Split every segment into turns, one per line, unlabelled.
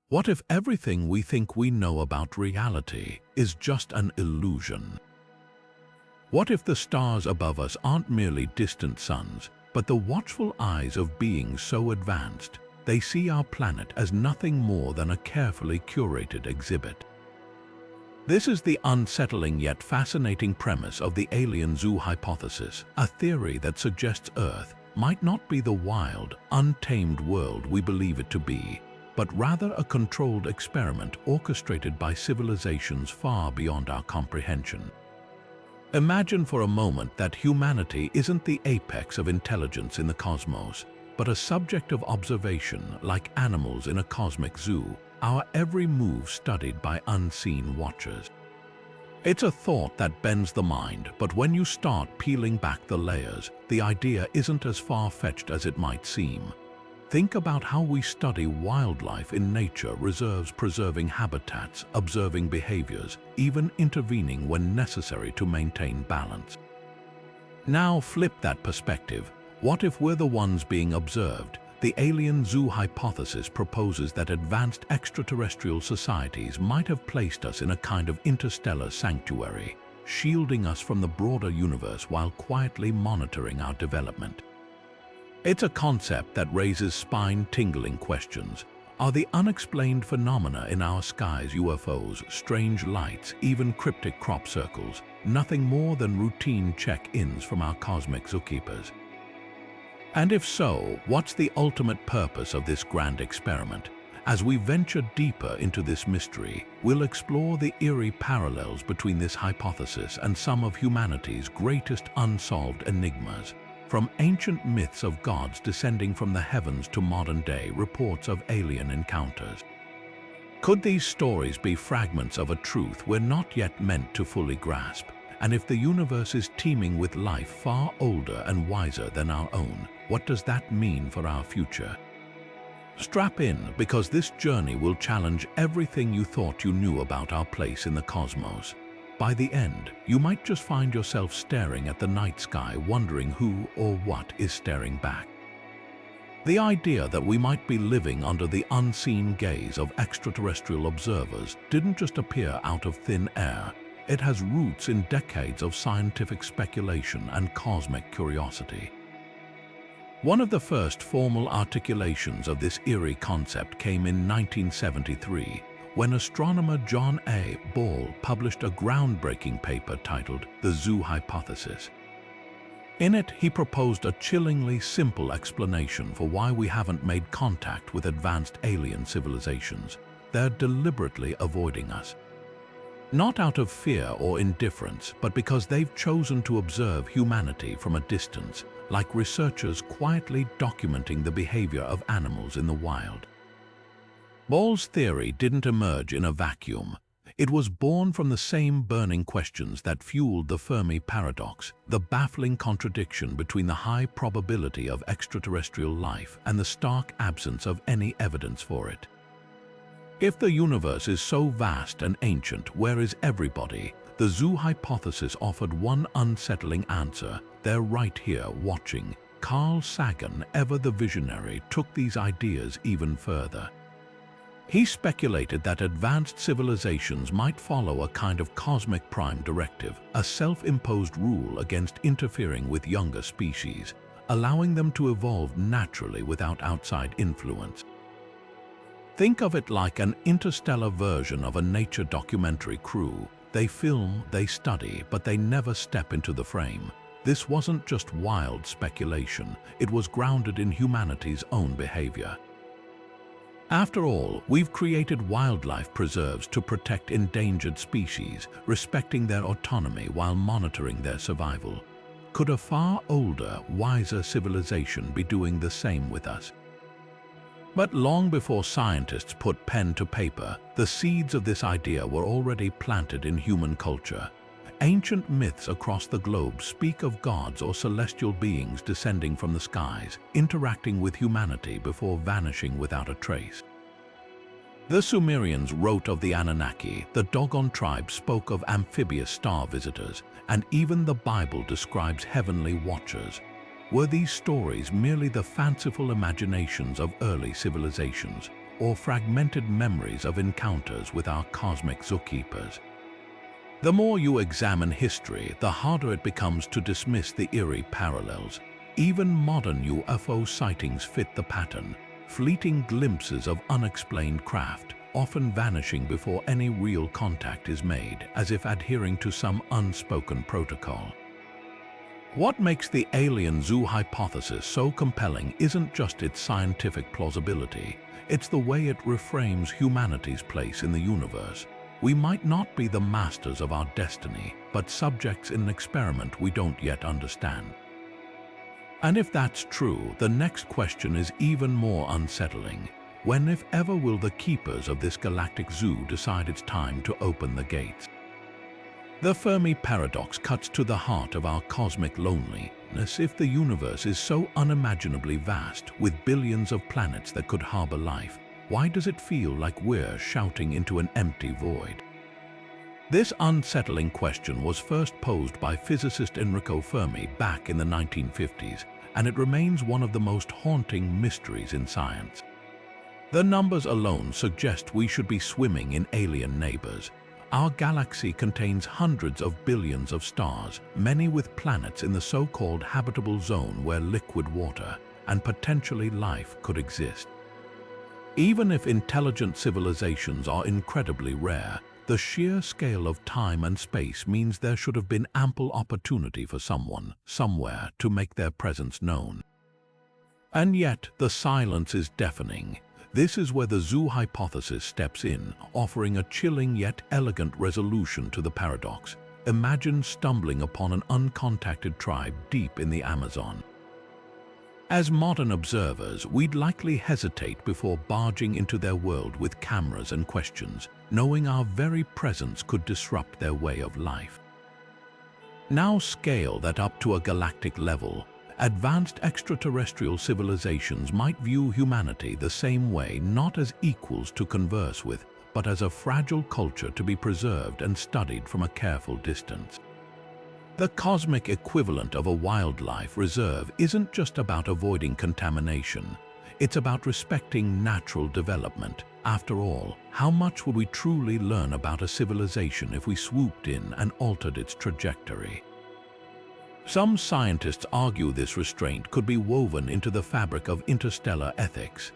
What if everything we think we know about reality is just an illusion? What if the stars above us aren't merely distant suns, but the watchful eyes of beings so advanced they see our planet as nothing more than a carefully curated exhibit? This is the unsettling yet fascinating premise of the alien zoo hypothesis, a theory that suggests Earth might not be the wild, untamed world we believe it to be, but rather a controlled experiment orchestrated by civilizations far beyond our comprehension. Imagine for a moment that humanity isn't the apex of intelligence in the cosmos, but a subject of observation like animals in a cosmic zoo, our every move studied by unseen watchers. It's a thought that bends the mind, but when you start peeling back the layers, the idea isn't as far-fetched as it might seem. Think about how we study wildlife in nature reserves, preserving habitats, observing behaviors, even intervening when necessary to maintain balance. Now flip that perspective. What if we're the ones being observed? The alien zoo hypothesis proposes that advanced extraterrestrial societies might have placed us in a kind of interstellar sanctuary, shielding us from the broader universe while quietly monitoring our development. It's a concept that raises spine-tingling questions. Are the unexplained phenomena in our skies, UFOs, strange lights, even cryptic crop circles, nothing more than routine check-ins from our cosmic zookeepers? And if so, what's the ultimate purpose of this grand experiment? As we venture deeper into this mystery, we'll explore the eerie parallels between this hypothesis and some of humanity's greatest unsolved enigmas. From ancient myths of gods descending from the heavens to modern-day reports of alien encounters. Could these stories be fragments of a truth we're not yet meant to fully grasp? And if the universe is teeming with life far older and wiser than our own, what does that mean for our future? Strap in, because this journey will challenge everything you thought you knew about our place in the cosmos. By the end, you might just find yourself staring at the night sky, wondering who or what is staring back. The idea that we might be living under the unseen gaze of extraterrestrial observers didn't just appear out of thin air. It has roots in decades of scientific speculation and cosmic curiosity. One of the first formal articulations of this eerie concept came in 1973, when astronomer John A. Ball published a groundbreaking paper titled The Zoo Hypothesis. In it, he proposed a chillingly simple explanation for why we haven't made contact with advanced alien civilizations. They're deliberately avoiding us. Not out of fear or indifference, but because they've chosen to observe humanity from a distance, like researchers quietly documenting the behavior of animals in the wild. Ball's theory didn't emerge in a vacuum. It was born from the same burning questions that fueled the Fermi Paradox, the baffling contradiction between the high probability of extraterrestrial life and the stark absence of any evidence for it. If the universe is so vast and ancient, where is everybody? The zoo hypothesis offered one unsettling answer. They're right here, watching. Carl Sagan, ever the visionary, took these ideas even further. He speculated that advanced civilizations might follow a kind of cosmic prime directive, a self-imposed rule against interfering with younger species, allowing them to evolve naturally without outside influence. Think of it like an interstellar version of a nature documentary crew. They film, they study, but they never step into the frame. This wasn't just wild speculation, it was grounded in humanity's own behavior. After all, we've created wildlife preserves to protect endangered species, respecting their autonomy while monitoring their survival. Could a far older, wiser civilization be doing the same with us? But long before scientists put pen to paper, the seeds of this idea were already planted in human culture. Ancient myths across the globe speak of gods or celestial beings descending from the skies, interacting with humanity before vanishing without a trace. The Sumerians wrote of the Anunnaki, the Dogon tribe spoke of amphibious star visitors, and even the Bible describes heavenly watchers. Were these stories merely the fanciful imaginations of early civilizations, or fragmented memories of encounters with our cosmic zookeepers. The more you examine history, the harder it becomes to dismiss the eerie parallels. Even modern UFO sightings fit the pattern, fleeting glimpses of unexplained craft, often vanishing before any real contact is made, as if adhering to some unspoken protocol. What makes the alien zoo hypothesis so compelling isn't just its scientific plausibility, it's the way it reframes humanity's place in the universe. We might not be the masters of our destiny, but subjects in an experiment we don't yet understand. And if that's true, the next question is even more unsettling. When, if ever, will the keepers of this galactic zoo decide it's time to open the gates? The Fermi Paradox cuts to the heart of our cosmic loneliness. If the universe is so unimaginably vast, with billions of planets that could harbor life, why does it feel like we're shouting into an empty void? This unsettling question was first posed by physicist Enrico Fermi back in the 1950s, and it remains one of the most haunting mysteries in science. The numbers alone suggest we should be swimming in alien neighbors. Our galaxy contains hundreds of billions of stars, many with planets in the so-called habitable zone where liquid water and potentially life could exist. Even if intelligent civilizations are incredibly rare, the sheer scale of time and space means there should have been ample opportunity for someone, somewhere, to make their presence known. And yet, the silence is deafening. This is where the zoo hypothesis steps in, offering a chilling yet elegant resolution to the paradox. Imagine stumbling upon an uncontacted tribe deep in the Amazon. As modern observers, we'd likely hesitate before barging into their world with cameras and questions, knowing our very presence could disrupt their way of life. Now scale that up to a galactic level. Advanced extraterrestrial civilizations might view humanity the same way, not as equals to converse with, but as a fragile culture to be preserved and studied from a careful distance. The cosmic equivalent of a wildlife reserve isn't just about avoiding contamination. It's about respecting natural development. After all, how much would we truly learn about a civilization if we swooped in and altered its trajectory? Some scientists argue this restraint could be woven into the fabric of interstellar ethics.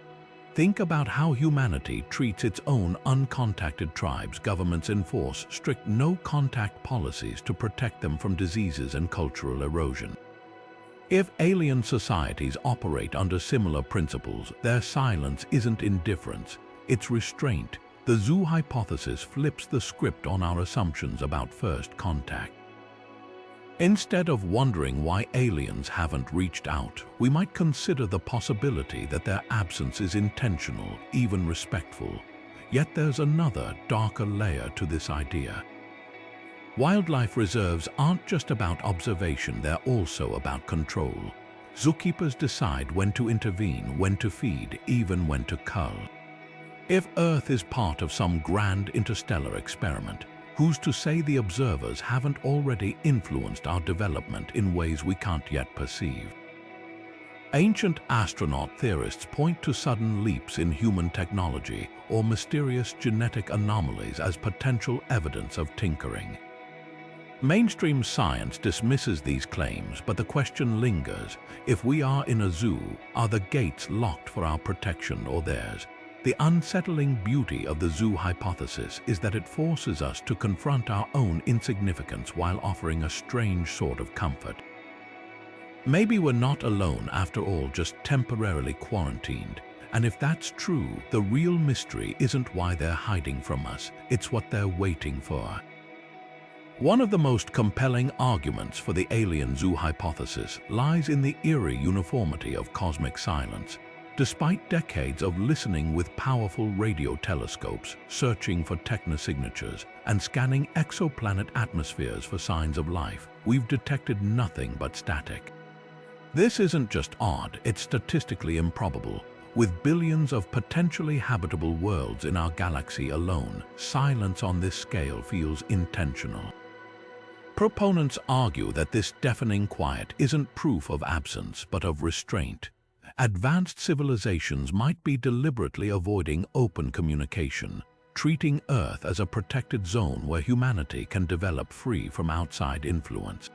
Think about how humanity treats its own uncontacted tribes. Governments enforce strict no-contact policies to protect them from diseases and cultural erosion. If alien societies operate under similar principles, their silence isn't indifference, it's restraint. The zoo hypothesis flips the script on our assumptions about first contact. Instead of wondering why aliens haven't reached out, we might consider the possibility that their absence is intentional, even respectful. Yet there's another, darker layer to this idea. Wildlife reserves aren't just about observation, they're also about control. Zookeepers decide when to intervene, when to feed, even when to cull. If Earth is part of some grand interstellar experiment, who's to say the observers haven't already influenced our development in ways we can't yet perceive? Ancient astronaut theorists point to sudden leaps in human technology or mysterious genetic anomalies as potential evidence of tinkering. Mainstream science dismisses these claims, but the question lingers. If we are in a zoo, are the gates locked for our protection or theirs? The unsettling beauty of the zoo hypothesis is that it forces us to confront our own insignificance while offering a strange sort of comfort. Maybe we're not alone after all, just temporarily quarantined. And if that's true, the real mystery isn't why they're hiding from us, it's what they're waiting for. One of the most compelling arguments for the alien zoo hypothesis lies in the eerie uniformity of cosmic silence. Despite decades of listening with powerful radio telescopes, searching for technosignatures, and scanning exoplanet atmospheres for signs of life, we've detected nothing but static. This isn't just odd, it's statistically improbable. With billions of potentially habitable worlds in our galaxy alone, silence on this scale feels intentional. Proponents argue that this deafening quiet isn't proof of absence, but of restraint. Advanced civilizations might be deliberately avoiding open communication, treating Earth as a protected zone where humanity can develop free from outside influence.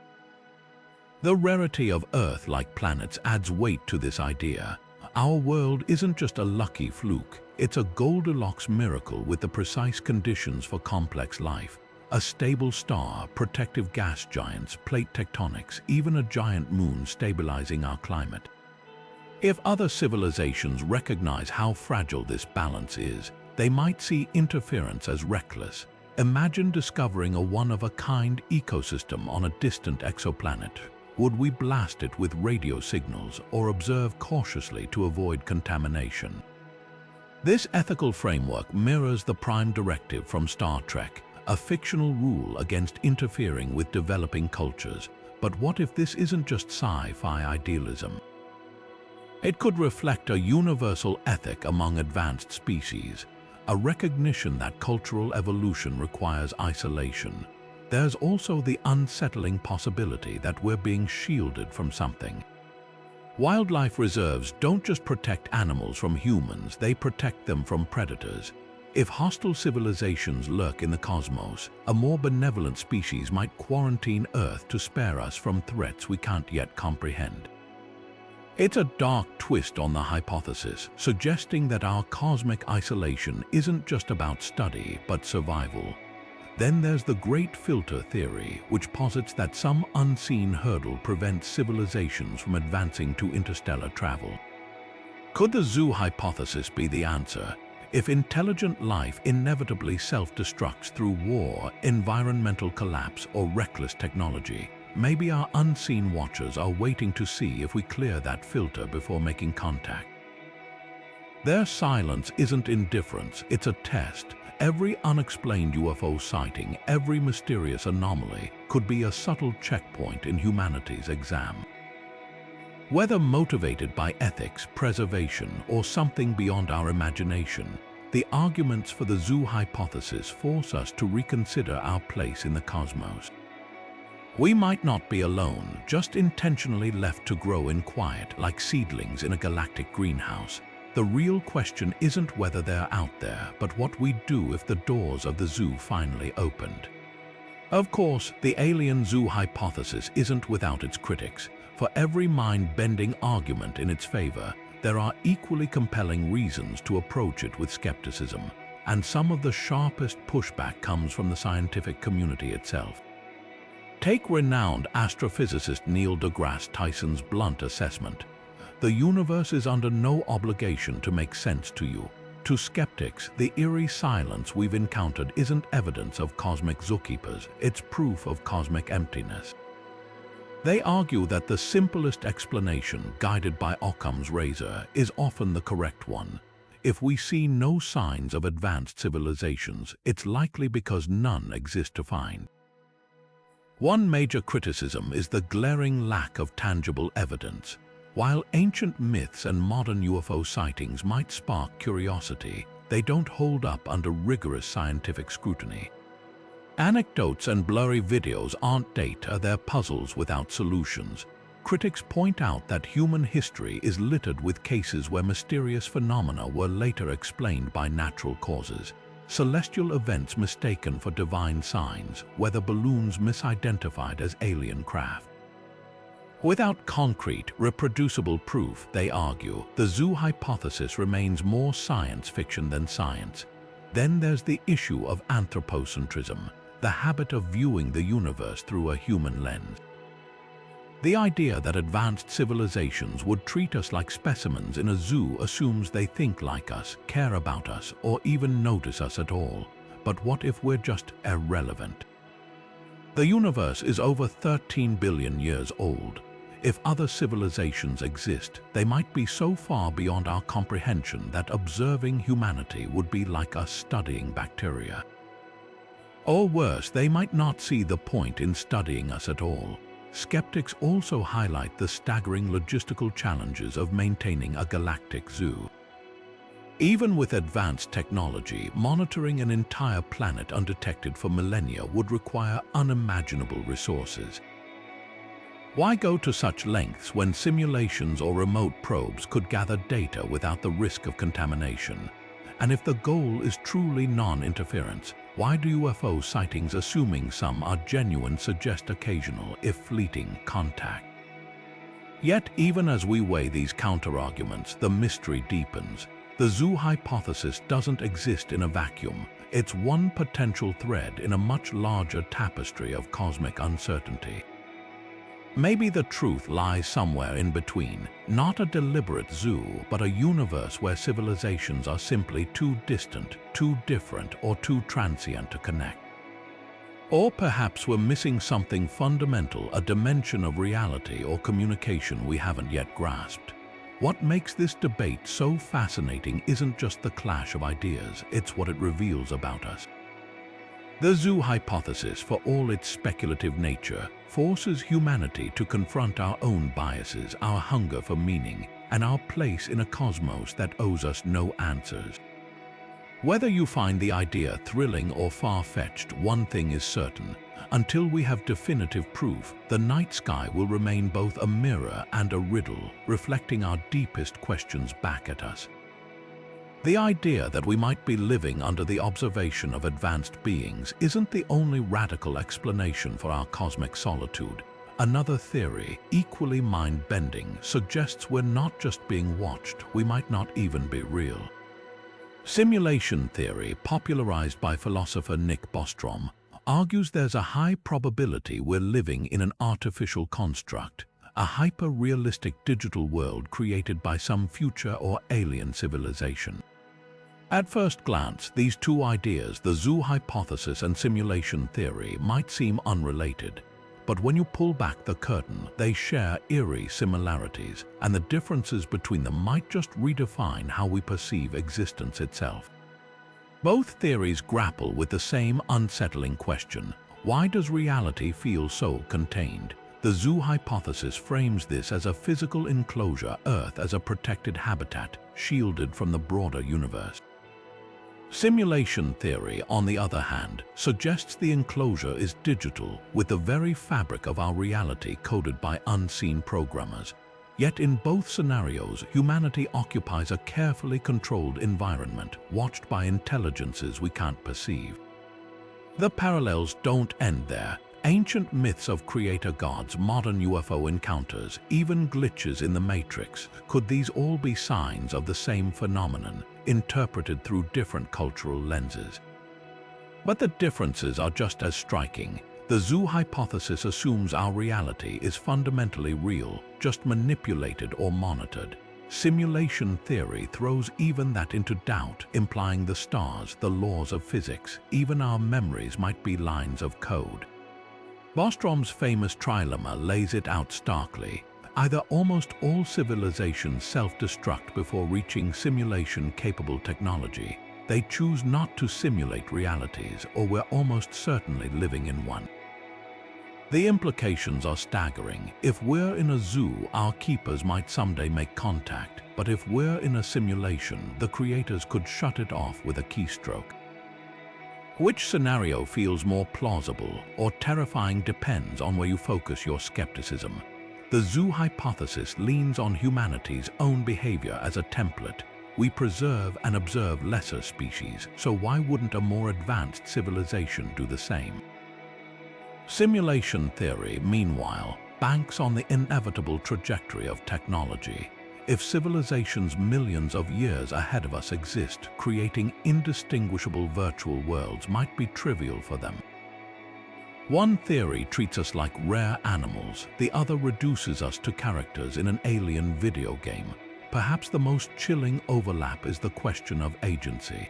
The rarity of Earth-like planets adds weight to this idea. Our world isn't just a lucky fluke, it's a Goldilocks miracle with the precise conditions for complex life. A stable star, protective gas giants, plate tectonics, even a giant moon stabilizing our climate. If other civilizations recognize how fragile this balance is, they might see interference as reckless. Imagine discovering a one-of-a-kind ecosystem on a distant exoplanet. Would we blast it with radio signals or observe cautiously to avoid contamination? This ethical framework mirrors the Prime Directive from Star Trek, a fictional rule against interfering with developing cultures. But what if this isn't just sci-fi idealism? It could reflect a universal ethic among advanced species, a recognition that cultural evolution requires isolation. There's also the unsettling possibility that we're being shielded from something. Wildlife reserves don't just protect animals from humans, they protect them from predators. If hostile civilizations lurk in the cosmos, a more benevolent species might quarantine Earth to spare us from threats we can't yet comprehend. It's a dark twist on the hypothesis, suggesting that our cosmic isolation isn't just about study, but survival. Then there's the Great Filter theory, which posits that some unseen hurdle prevents civilizations from advancing to interstellar travel. Could the zoo hypothesis be the answer? If intelligent life inevitably self-destructs through war, environmental collapse, or reckless technology, maybe our unseen watchers are waiting to see if we clear that filter before making contact. Their silence isn't indifference, it's a test. Every unexplained UFO sighting, every mysterious anomaly could be a subtle checkpoint in humanity's exam. Whether motivated by ethics, preservation, or something beyond our imagination, the arguments for the zoo hypothesis force us to reconsider our place in the cosmos. We might not be alone, just intentionally left to grow in quiet like seedlings in a galactic greenhouse. The real question isn't whether they're out there, but what we'd do if the doors of the zoo finally opened. Of course, the alien zoo hypothesis isn't without its critics. For every mind-bending argument in its favor, there are equally compelling reasons to approach it with skepticism, and some of the sharpest pushback comes from the scientific community itself. Take renowned astrophysicist Neil deGrasse Tyson's blunt assessment. The universe is under no obligation to make sense to you. To skeptics, the eerie silence we've encountered isn't evidence of cosmic zookeepers, it's proof of cosmic emptiness. They argue that the simplest explanation, guided by Occam's razor, is often the correct one. If we see no signs of advanced civilizations, it's likely because none exist to find. One major criticism is the glaring lack of tangible evidence. While ancient myths and modern UFO sightings might spark curiosity, they don't hold up under rigorous scientific scrutiny. Anecdotes and blurry videos aren't data, they're puzzles without solutions. Critics point out that human history is littered with cases where mysterious phenomena were later explained by natural causes. Celestial events mistaken for divine signs, weather balloons misidentified as alien craft. Without concrete, reproducible proof, they argue, the zoo hypothesis remains more science fiction than science. Then there's the issue of anthropocentrism, the habit of viewing the universe through a human lens. The idea that advanced civilizations would treat us like specimens in a zoo assumes they think like us, care about us, or even notice us at all. But what if we're just irrelevant? The universe is over 13 billion years old. If other civilizations exist, they might be so far beyond our comprehension that observing humanity would be like us studying bacteria. Or worse, they might not see the point in studying us at all. Skeptics also highlight the staggering logistical challenges of maintaining a galactic zoo. Even with advanced technology, monitoring an entire planet undetected for millennia would require unimaginable resources. Why go to such lengths when simulations or remote probes could gather data without the risk of contamination? And if the goal is truly non-interference, why do UFO sightings, assuming some are genuine, suggest occasional, if fleeting, contact? Yet, even as we weigh these counter-arguments, the mystery deepens. The zoo hypothesis doesn't exist in a vacuum. It's one potential thread in a much larger tapestry of cosmic uncertainty. Maybe the truth lies somewhere in between, not a deliberate zoo, but a universe where civilizations are simply too distant, too different, or too transient to connect. Or perhaps we're missing something fundamental, a dimension of reality or communication we haven't yet grasped. What makes this debate so fascinating isn't just the clash of ideas, it's what it reveals about us. The zoo hypothesis, for all its speculative nature, forces humanity to confront our own biases, our hunger for meaning, and our place in a cosmos that owes us no answers. Whether you find the idea thrilling or far-fetched, one thing is certain. Until we have definitive proof, the night sky will remain both a mirror and a riddle, reflecting our deepest questions back at us. The idea that we might be living under the observation of advanced beings isn't the only radical explanation for our cosmic solitude. Another theory, equally mind-bending, suggests we're not just being watched, we might not even be real. Simulation theory, popularized by philosopher Nick Bostrom, argues there's a high probability we're living in an artificial construct, a hyper-realistic digital world created by some future or alien civilization. At first glance, these two ideas, the zoo hypothesis and simulation theory, might seem unrelated. But when you pull back the curtain, they share eerie similarities, and the differences between them might just redefine how we perceive existence itself. Both theories grapple with the same unsettling question: why does reality feel so contained? The zoo hypothesis frames this as a physical enclosure, Earth as a protected habitat, shielded from the broader universe. Simulation theory, on the other hand, suggests the enclosure is digital, with the very fabric of our reality coded by unseen programmers. Yet in both scenarios, humanity occupies a carefully controlled environment, watched by intelligences we can't perceive. The parallels don't end there. Ancient myths of creator gods, modern UFO encounters, even glitches in the Matrix, could these all be signs of the same phenomenon, interpreted through different cultural lenses? But the differences are just as striking. The zoo hypothesis assumes our reality is fundamentally real, just manipulated or monitored. Simulation theory throws even that into doubt, implying the stars, the laws of physics, even our memories might be lines of code. Bostrom's famous trilemma lays it out starkly. Either almost all civilizations self-destruct before reaching simulation-capable technology, they choose not to simulate realities, or we're almost certainly living in one. The implications are staggering. If we're in a zoo, our keepers might someday make contact, but if we're in a simulation, the creators could shut it off with a keystroke. Which scenario feels more plausible or terrifying depends on where you focus your skepticism. The zoo hypothesis leans on humanity's own behavior as a template. We preserve and observe lesser species, so why wouldn't a more advanced civilization do the same? Simulation theory, meanwhile, banks on the inevitable trajectory of technology. If civilizations millions of years ahead of us exist, creating indistinguishable virtual worlds might be trivial for them. One theory treats us like rare animals, the other reduces us to characters in an alien video game. Perhaps the most chilling overlap is the question of agency.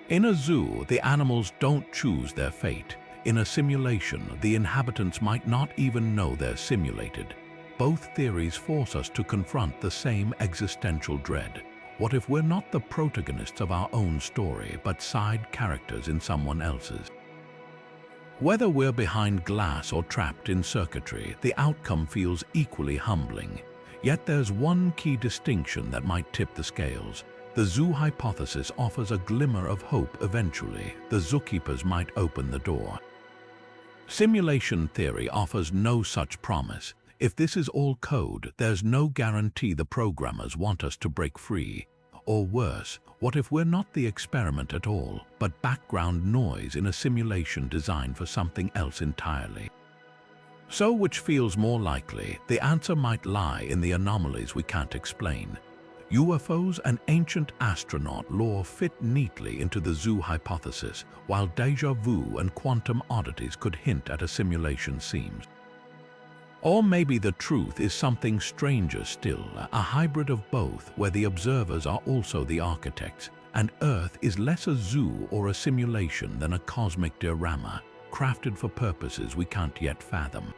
In a zoo, the animals don't choose their fate. In a simulation, the inhabitants might not even know they're simulated. Both theories force us to confront the same existential dread. What if we're not the protagonists of our own story, but side characters in someone else's? Whether we're behind glass or trapped in circuitry, the outcome feels equally humbling. Yet there's one key distinction that might tip the scales. The zoo hypothesis offers a glimmer of hope eventually. The zookeepers might open the door. Simulation theory offers no such promise. If this is all code, there's no guarantee the programmers want us to break free. Or worse, what if we're not the experiment at all, but background noise in a simulation designed for something else entirely? So which feels more likely? The answer might lie in the anomalies we can't explain. UFOs and ancient astronaut lore fit neatly into the zoo hypothesis, while déjà vu and quantum oddities could hint at a simulation seams. Or maybe the truth is something stranger still, a hybrid of both, where the observers are also the architects, and Earth is less a zoo or a simulation than a cosmic diorama, crafted for purposes we can't yet fathom.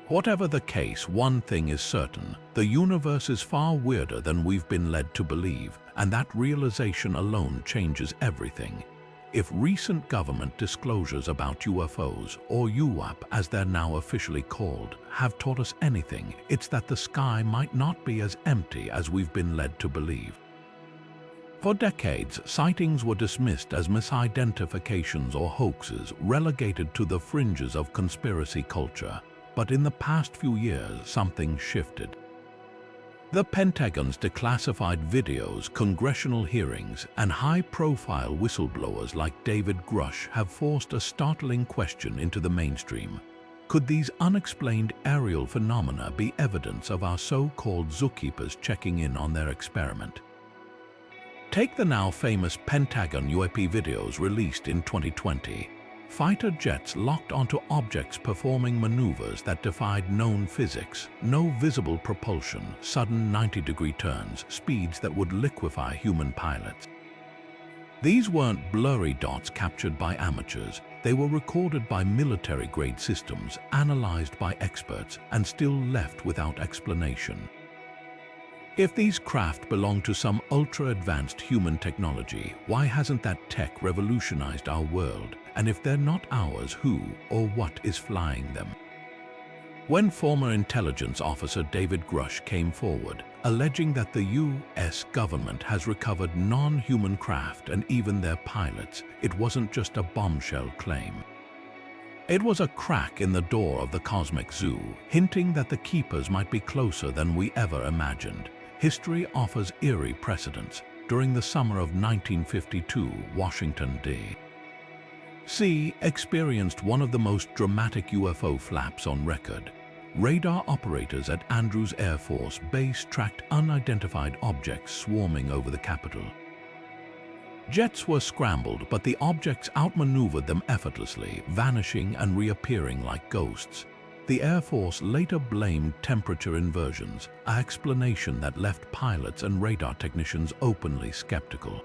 Whatever the case, one thing is certain: the universe is far weirder than we've been led to believe, and that realization alone changes everything. If recent government disclosures about UFOs, or UAP as they're now officially called, have taught us anything, it's that the sky might not be as empty as we've been led to believe. For decades, sightings were dismissed as misidentifications or hoaxes, relegated to the fringes of conspiracy culture. But in the past few years, something shifted. The Pentagon's declassified videos, congressional hearings, and high-profile whistleblowers like David Grush have forced a startling question into the mainstream. Could these unexplained aerial phenomena be evidence of our so-called zookeepers checking in on their experiment? Take the now famous Pentagon UAP videos released in 2020. Fighter jets locked onto objects performing maneuvers that defied known physics, no visible propulsion, sudden 90-degree turns, speeds that would liquefy human pilots. These weren't blurry dots captured by amateurs. They were recorded by military-grade systems, analyzed by experts, and still left without explanation. If these craft belong to some ultra-advanced human technology, why hasn't that tech revolutionized our world? And if they're not ours, who or what is flying them? When former intelligence officer David Grush came forward, alleging that the US government has recovered non-human craft and even their pilots, it wasn't just a bombshell claim. It was a crack in the door of the cosmic zoo, hinting that the keepers might be closer than we ever imagined. History offers eerie precedents. During the summer of 1952, Washington, D.C. experienced one of the most dramatic UFO flaps on record. Radar operators at Andrews Air Force Base tracked unidentified objects swarming over the Capitol. Jets were scrambled, but the objects outmaneuvered them effortlessly, vanishing and reappearing like ghosts. The Air Force later blamed temperature inversions, an explanation that left pilots and radar technicians openly skeptical.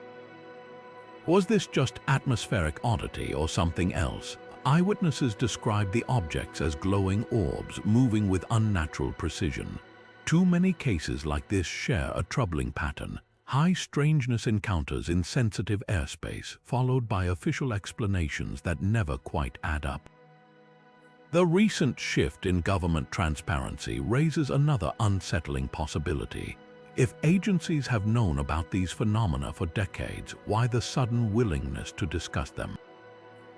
Was this just atmospheric oddity or something else? Eyewitnesses described the objects as glowing orbs moving with unnatural precision. Too many cases like this share a troubling pattern: high strangeness encounters in sensitive airspace, followed by official explanations that never quite add up. The recent shift in government transparency raises another unsettling possibility. If agencies have known about these phenomena for decades, why the sudden willingness to discuss them?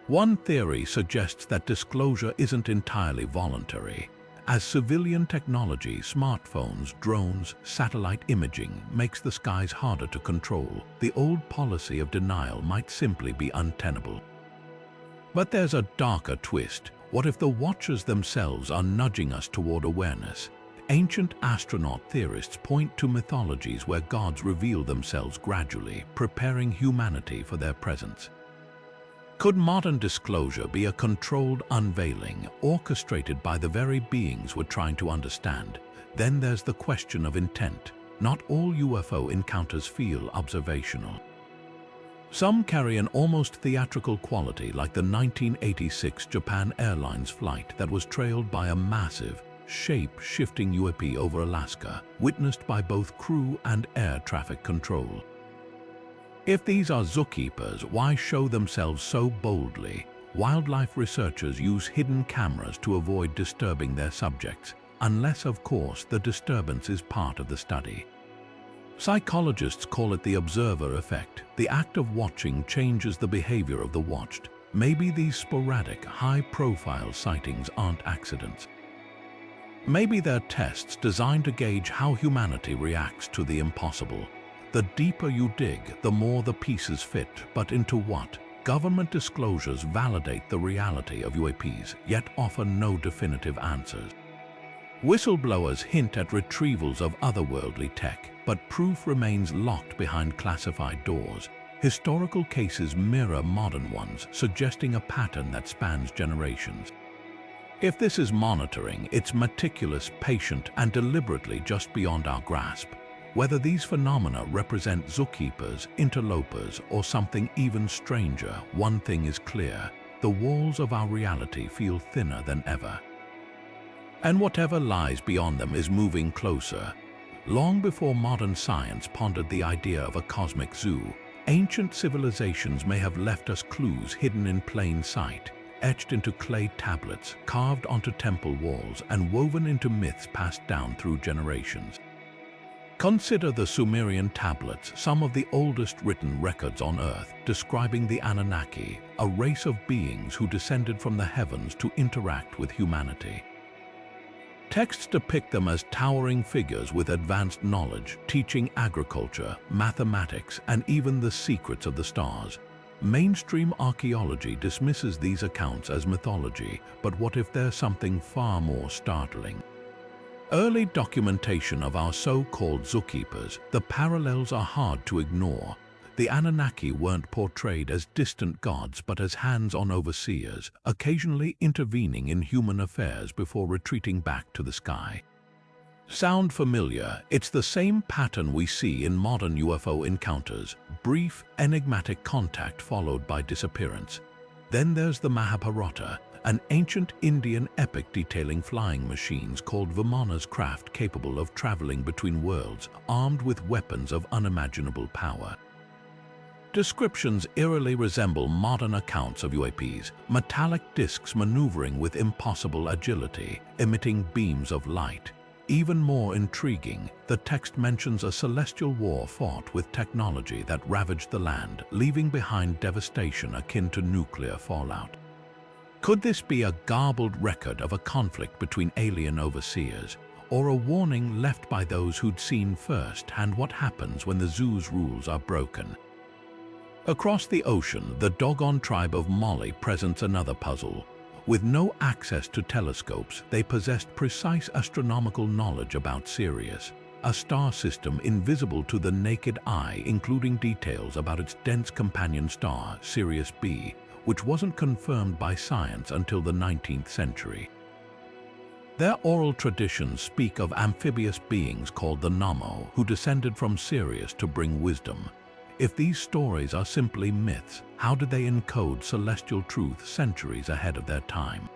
One theory suggests that disclosure isn't entirely voluntary. As civilian technology, smartphones, drones, satellite imaging makes the skies harder to control, the old policy of denial might simply be untenable. But there's a darker twist. What if the watchers themselves are nudging us toward awareness? Ancient astronaut theorists point to mythologies where gods reveal themselves gradually, preparing humanity for their presence. Could modern disclosure be a controlled unveiling, orchestrated by the very beings we're trying to understand? Then there's the question of intent. Not all UFO encounters feel observational. Some carry an almost theatrical quality, like the 1986 Japan Airlines flight that was trailed by a massive, shape-shifting UAP over Alaska, witnessed by both crew and air traffic control. If these are zookeepers, why show themselves so boldly? Wildlife researchers use hidden cameras to avoid disturbing their subjects, unless, of course, the disturbance is part of the study. Psychologists call it the observer effect. The act of watching changes the behavior of the watched. maybe these sporadic, high-profile sightings aren't accidents. Maybe they're tests designed to gauge how humanity reacts to the impossible. The deeper you dig, the more the pieces fit, but into what? Government disclosures validate the reality of UAPs, yet offer no definitive answers. Whistleblowers hint at retrievals of otherworldly tech, but proof remains locked behind classified doors. Historical cases mirror modern ones, suggesting a pattern that spans generations. If this is monitoring, it's meticulous, patient, and deliberately just beyond our grasp. Whether these phenomena represent zookeepers, interlopers, or something even stranger, one thing is clear: the walls of our reality feel thinner than ever. And whatever lies beyond them is moving closer. Long before modern science pondered the idea of a cosmic zoo, ancient civilizations may have left us clues hidden in plain sight, etched into clay tablets, carved onto temple walls, and woven into myths passed down through generations. Consider the Sumerian tablets, some of the oldest written records on Earth, describing the Anunnaki, a race of beings who descended from the heavens to interact with humanity. Texts depict them as towering figures with advanced knowledge, teaching agriculture, mathematics, and even the secrets of the stars. Mainstream archaeology dismisses these accounts as mythology, but what if there's something far more startling? Early documentation of our so-called zookeepers, the parallels are hard to ignore. The Anunnaki weren't portrayed as distant gods but as hands-on overseers, occasionally intervening in human affairs before retreating back to the sky. Sound familiar? It's the same pattern we see in modern UFO encounters: brief, enigmatic contact followed by disappearance. Then there's the Mahabharata, an ancient Indian epic detailing flying machines called Vimana's craft capable of traveling between worlds, armed with weapons of unimaginable power. Descriptions eerily resemble modern accounts of UAPs, metallic discs maneuvering with impossible agility, emitting beams of light. Even more intriguing, the text mentions a celestial war fought with technology that ravaged the land, leaving behind devastation akin to nuclear fallout. Could this be a garbled record of a conflict between alien overseers, or a warning left by those who'd seen firsthand what happens when the zoo's rules are broken? Across the ocean, the Dogon tribe of Mali presents another puzzle. With no access to telescopes, they possessed precise astronomical knowledge about Sirius, a star system invisible to the naked eye, including details about its dense companion star, Sirius B, which wasn't confirmed by science until the 19th century. Their oral traditions speak of amphibious beings called the Namo, who descended from Sirius to bring wisdom. If these stories are simply myths, how did they encode celestial truth centuries ahead of their time?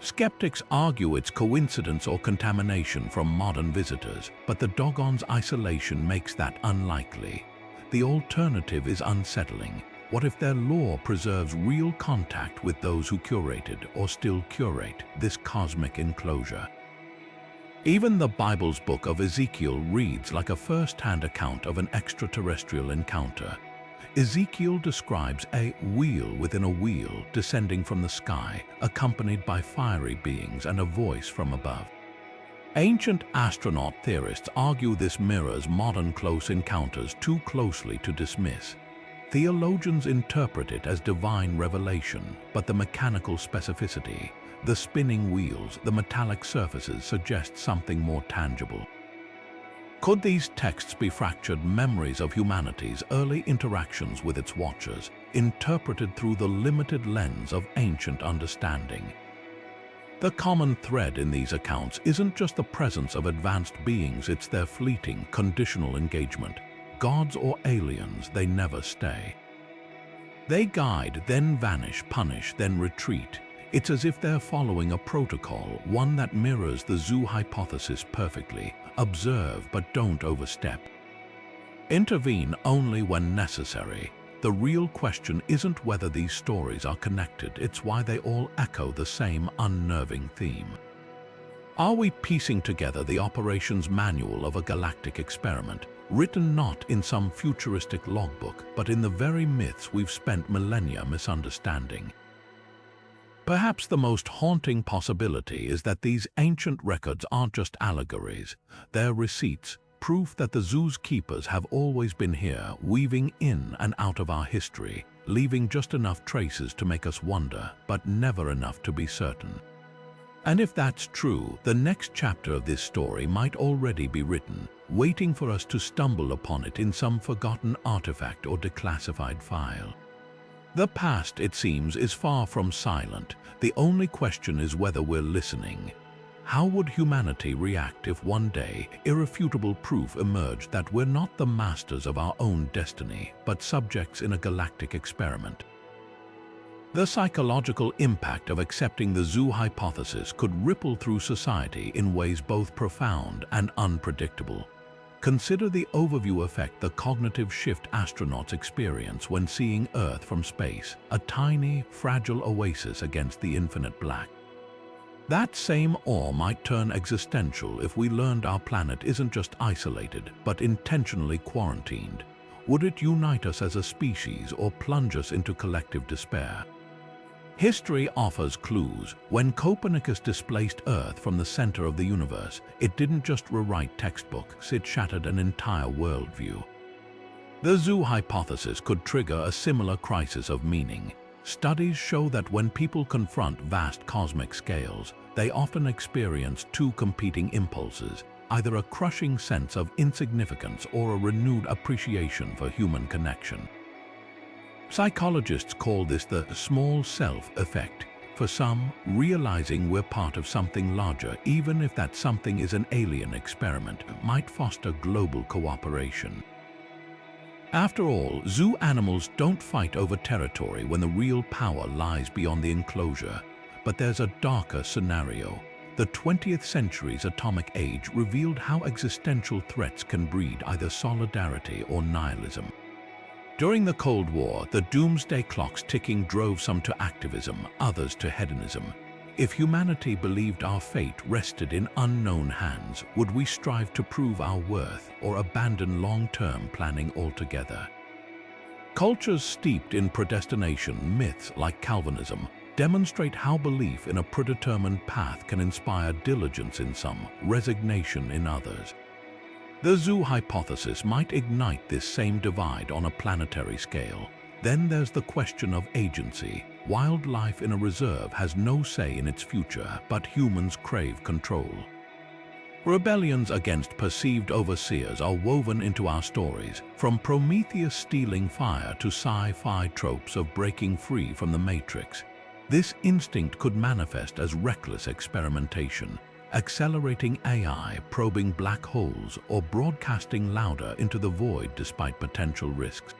Skeptics argue it's coincidence or contamination from modern visitors, but the Dogon's isolation makes that unlikely. The alternative is unsettling. What if their lore preserves real contact with those who curated, or still curate, this cosmic enclosure? Even the Bible's book of Ezekiel reads like a first-hand account of an extraterrestrial encounter. Ezekiel describes a wheel within a wheel descending from the sky, accompanied by fiery beings and a voice from above. Ancient astronaut theorists argue this mirrors modern close encounters too closely to dismiss. Theologians interpret it as divine revelation, but the mechanical specificity, the spinning wheels, the metallic surfaces suggest something more tangible. Could these texts be fractured memories of humanity's early interactions with its watchers, interpreted through the limited lens of ancient understanding? The common thread in these accounts isn't just the presence of advanced beings, it's their fleeting, conditional engagement. Gods or aliens, they never stay. They guide, then vanish, punish, then retreat. It's as if they're following a protocol, one that mirrors the zoo hypothesis perfectly. Observe but don't overstep. Intervene only when necessary. The real question isn't whether these stories are connected, it's why they all echo the same unnerving theme. Are we piecing together the operations manual of a galactic experiment, written not in some futuristic logbook, but in the very myths we've spent millennia misunderstanding. Perhaps the most haunting possibility is that these ancient records aren't just allegories, they're receipts, proof that the zoo's keepers have always been here, weaving in and out of our history, leaving just enough traces to make us wonder, but never enough to be certain. And if that's true, the next chapter of this story might already be written, waiting for us to stumble upon it in some forgotten artifact or declassified file. The past, it seems, is far from silent. The only question is whether we're listening. How would humanity react if one day irrefutable proof emerged that we're not the masters of our own destiny, but subjects in a galactic experiment? The psychological impact of accepting the zoo hypothesis could ripple through society in ways both profound and unpredictable. Consider the overview effect, the cognitive shift astronauts experience when seeing Earth from space, a tiny, fragile oasis against the infinite black. That same awe might turn existential if we learned our planet isn't just isolated, but intentionally quarantined. Would it unite us as a species or plunge us into collective despair? History offers clues. When Copernicus displaced Earth from the center of the universe, it didn't just rewrite textbooks, it shattered an entire worldview. The zoo hypothesis could trigger a similar crisis of meaning. Studies show that when people confront vast cosmic scales, they often experience two competing impulses, either a crushing sense of insignificance or a renewed appreciation for human connection. Psychologists call this the small self effect. For some, realizing we're part of something larger, even if that something is an alien experiment, might foster global cooperation. After all, zoo animals don't fight over territory when the real power lies beyond the enclosure. But there's a darker scenario. The 20th century's atomic age revealed how existential threats can breed either solidarity or nihilism. During the Cold War, the doomsday clocks ticking drove some to activism, others to hedonism. If humanity believed our fate rested in unknown hands, would we strive to prove our worth or abandon long-term planning altogether? Cultures steeped in predestination myths like Calvinism demonstrate how belief in a predetermined path can inspire diligence in some, resignation in others. The zoo hypothesis might ignite this same divide on a planetary scale. Then there's the question of agency. Wildlife in a reserve has no say in its future, but humans crave control. Rebellions against perceived overseers are woven into our stories, from Prometheus stealing fire to sci-fi tropes of breaking free from the Matrix. This instinct could manifest as reckless experimentation, accelerating AI, probing black holes, or broadcasting louder into the void despite potential risks.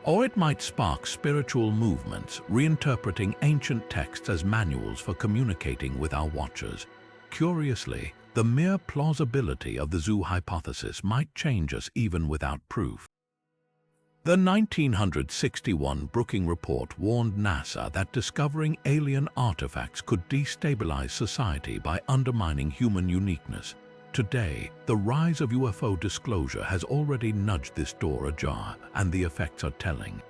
Or it might spark spiritual movements, reinterpreting ancient texts as manuals for communicating with our watchers. Curiously, the mere plausibility of the zoo hypothesis might change us even without proof. The 1961 Brookings Report warned NASA that discovering alien artifacts could destabilize society by undermining human uniqueness. Today, the rise of UFO disclosure has already nudged this door ajar, and the effects are telling.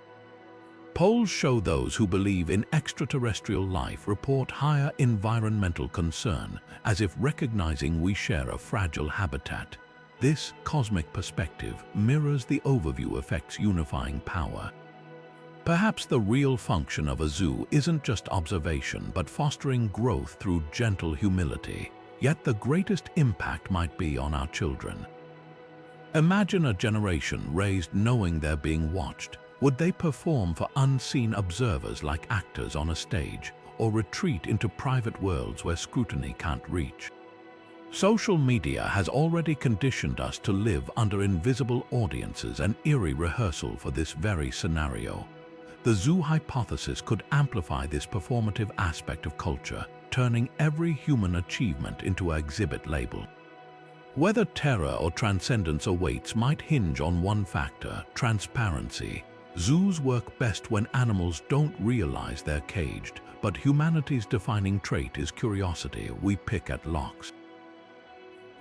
Polls show those who believe in extraterrestrial life report higher environmental concern, as if recognizing we share a fragile habitat. This cosmic perspective mirrors the overview effect's unifying power. Perhaps the real function of a zoo isn't just observation, but fostering growth through gentle humility. Yet the greatest impact might be on our children. Imagine a generation raised knowing they're being watched. Would they perform for unseen observers like actors on a stage, or retreat into private worlds where scrutiny can't reach? Social media has already conditioned us to live under invisible audiences, an eerie rehearsal for this very scenario. The zoo hypothesis could amplify this performative aspect of culture, turning every human achievement into an exhibit label. Whether terror or transcendence awaits might hinge on one factor: transparency. Zoos work best when animals don't realize they're caged, but humanity's defining trait is curiosity. We pick at locks.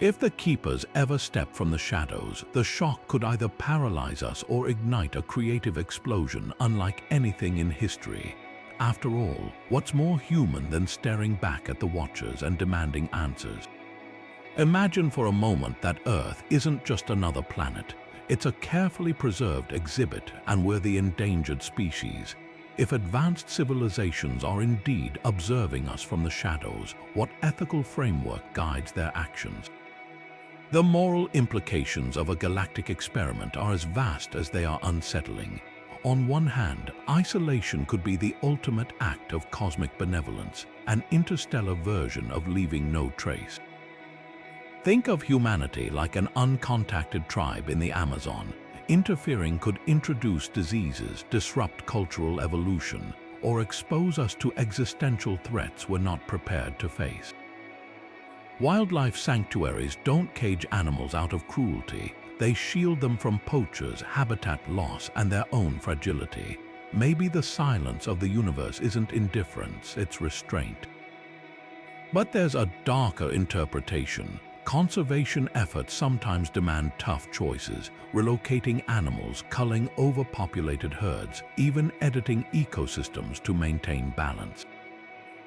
If the keepers ever step from the shadows, the shock could either paralyze us or ignite a creative explosion unlike anything in history. After all, what's more human than staring back at the watchers and demanding answers? Imagine for a moment that Earth isn't just another planet. It's a carefully preserved exhibit, and we're the endangered species. If advanced civilizations are indeed observing us from the shadows, what ethical framework guides their actions? The moral implications of a galactic experiment are as vast as they are unsettling. On one hand, isolation could be the ultimate act of cosmic benevolence, an interstellar version of leaving no trace. Think of humanity like an uncontacted tribe in the Amazon. Interfering could introduce diseases, disrupt cultural evolution, or expose us to existential threats we're not prepared to face. Wildlife sanctuaries don't cage animals out of cruelty. They shield them from poachers, habitat loss, and their own fragility. Maybe the silence of the universe isn't indifference, it's restraint. But there's a darker interpretation. Conservation efforts sometimes demand tough choices, relocating animals, culling overpopulated herds, even editing ecosystems to maintain balance.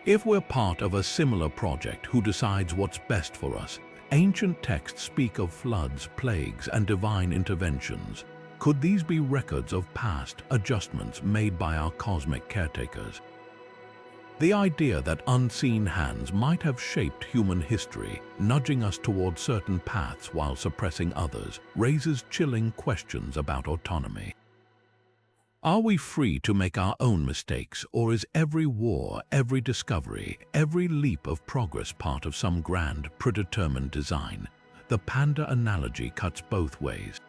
If we're part of a similar project, who decides what's best for us? Ancient texts speak of floods, plagues, and divine interventions. Could these be records of past adjustments made by our cosmic caretakers? The idea that unseen hands might have shaped human history, nudging us toward certain paths while suppressing others, raises chilling questions about autonomy. Are we free to make our own mistakes, or is every war, every discovery, every leap of progress part of some grand, predetermined design? The panda analogy cuts both ways.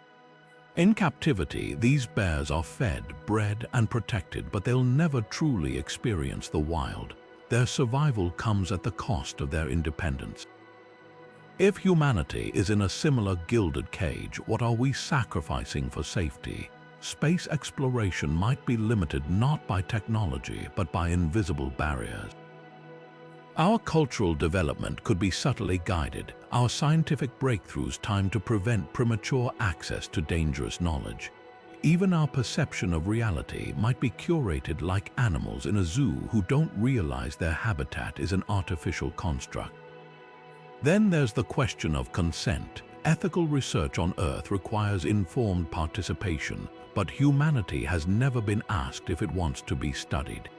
In captivity, these bears are fed, bred, and protected, but they'll never truly experience the wild. Their survival comes at the cost of their independence. If humanity is in a similar gilded cage, what are we sacrificing for safety? Space exploration might be limited not by technology, but by invisible barriers. Our cultural development could be subtly guided, our scientific breakthroughs timed to prevent premature access to dangerous knowledge. Even our perception of reality might be curated like animals in a zoo who don't realize their habitat is an artificial construct. Then there's the question of consent. Ethical research on Earth requires informed participation, but humanity has never been asked if it wants to be studied.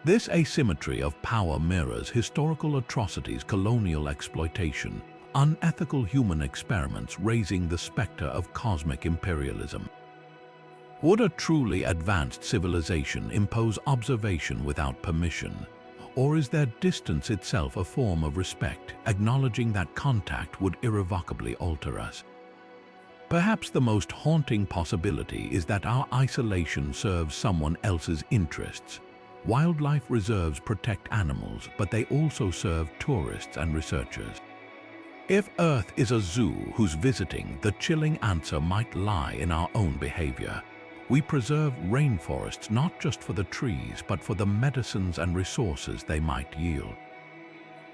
This asymmetry of power mirrors historical atrocities, colonial exploitation, unethical human experiments, raising the specter of cosmic imperialism. Would a truly advanced civilization impose observation without permission? Or is their distance itself a form of respect, acknowledging that contact would irrevocably alter us? Perhaps the most haunting possibility is that our isolation serves someone else's interests. Wildlife reserves protect animals, but they also serve tourists and researchers. If Earth is a zoo who's visiting, the chilling answer might lie in our own behavior. We preserve rainforests not just for the trees, but for the medicines and resources they might yield.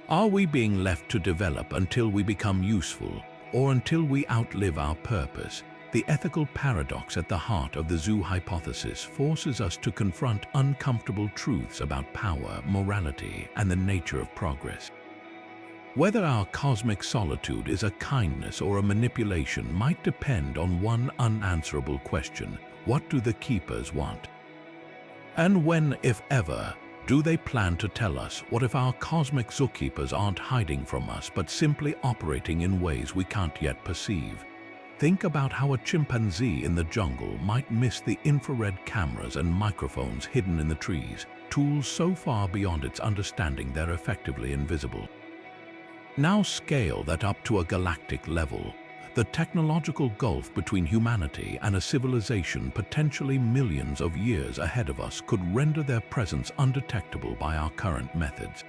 Are we being left to develop until we become useful, or until we outlive our purpose? The ethical paradox at the heart of the zoo hypothesis forces us to confront uncomfortable truths about power, morality, and the nature of progress. Whether our cosmic solitude is a kindness or a manipulation might depend on one unanswerable question: what do the keepers want? And when, if ever, do they plan to tell us? What if our cosmic zookeepers aren't hiding from us, but simply operating in ways we can't yet perceive? Think about how a chimpanzee in the jungle might miss the infrared cameras and microphones hidden in the trees, tools so far beyond its understanding they're effectively invisible. Now scale that up to a galactic level. The technological gulf between humanity and a civilization potentially millions of years ahead of us could render their presence undetectable by our current methods.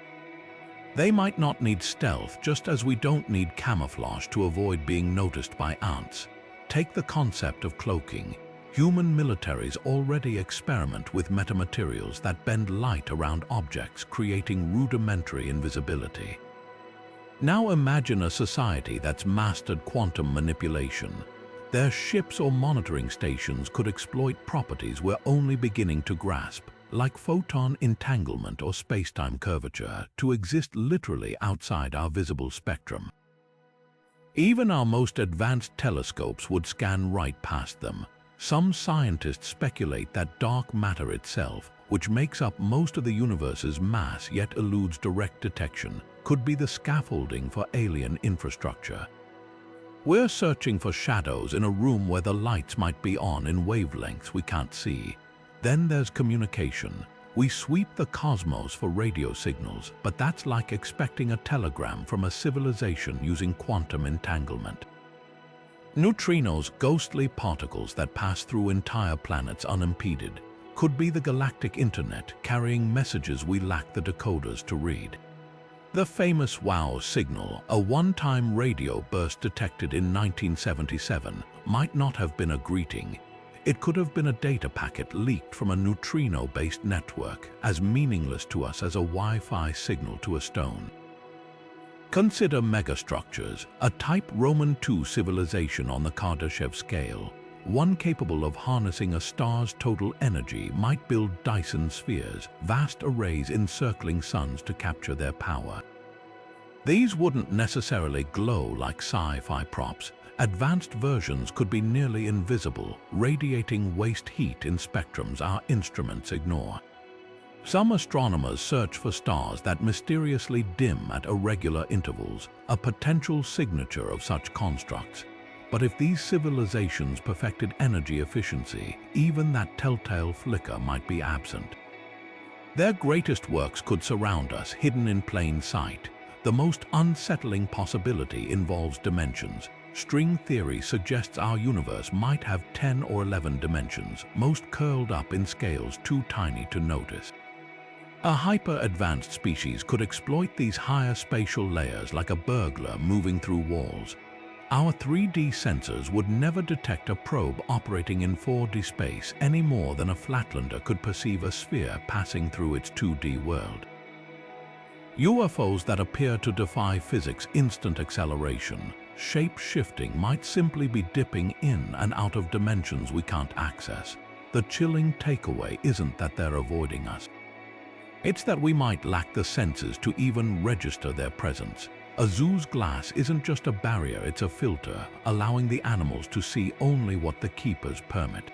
They might not need stealth, just as we don't need camouflage to avoid being noticed by ants. Take the concept of cloaking. Human militaries already experiment with metamaterials that bend light around objects, creating rudimentary invisibility. Now imagine a society that's mastered quantum manipulation. Their ships or monitoring stations could exploit properties we're only beginning to grasp, like photon entanglement or space-time curvature, to exist literally outside our visible spectrum. Even our most advanced telescopes would scan right past them. Some scientists speculate that dark matter itself, which makes up most of the universe's mass yet eludes direct detection, could be the scaffolding for alien infrastructure. We're searching for shadows in a room where the lights might be on in wavelengths we can't see. Then there's communication. We sweep the cosmos for radio signals, but that's like expecting a telegram from a civilization using quantum entanglement. Neutrinos, ghostly particles that pass through entire planets unimpeded, could be the galactic internet carrying messages we lack the decoders to read. The famous WOW signal, a one-time radio burst detected in 1977, might not have been a greeting. It could have been a data packet leaked from a neutrino-based network, as meaningless to us as a Wi-Fi signal to a stone. Consider megastructures, a type Roman II civilization on the Kardashev scale. One capable of harnessing a star's total energy might build Dyson spheres, vast arrays encircling suns to capture their power. These wouldn't necessarily glow like sci-fi props. Advanced versions could be nearly invisible, radiating waste heat in spectrums our instruments ignore. Some astronomers search for stars that mysteriously dim at irregular intervals, a potential signature of such constructs. But if these civilizations perfected energy efficiency, even that telltale flicker might be absent. Their greatest works could surround us, hidden in plain sight. The most unsettling possibility involves dimensions. String theory suggests our universe might have 10 or 11 dimensions, most curled up in scales too tiny to notice. A hyper-advanced species could exploit these higher spatial layers like a burglar moving through walls. Our 3D sensors would never detect a probe operating in 4D space any more than a flatlander could perceive a sphere passing through its 2D world. UFOs that appear to defy physics' instant acceleration, shape-shifting, might simply be dipping in and out of dimensions we can't access. The chilling takeaway isn't that they're avoiding us. It's that we might lack the senses to even register their presence. A zoo's glass isn't just a barrier, it's a filter, allowing the animals to see only what the keepers permit.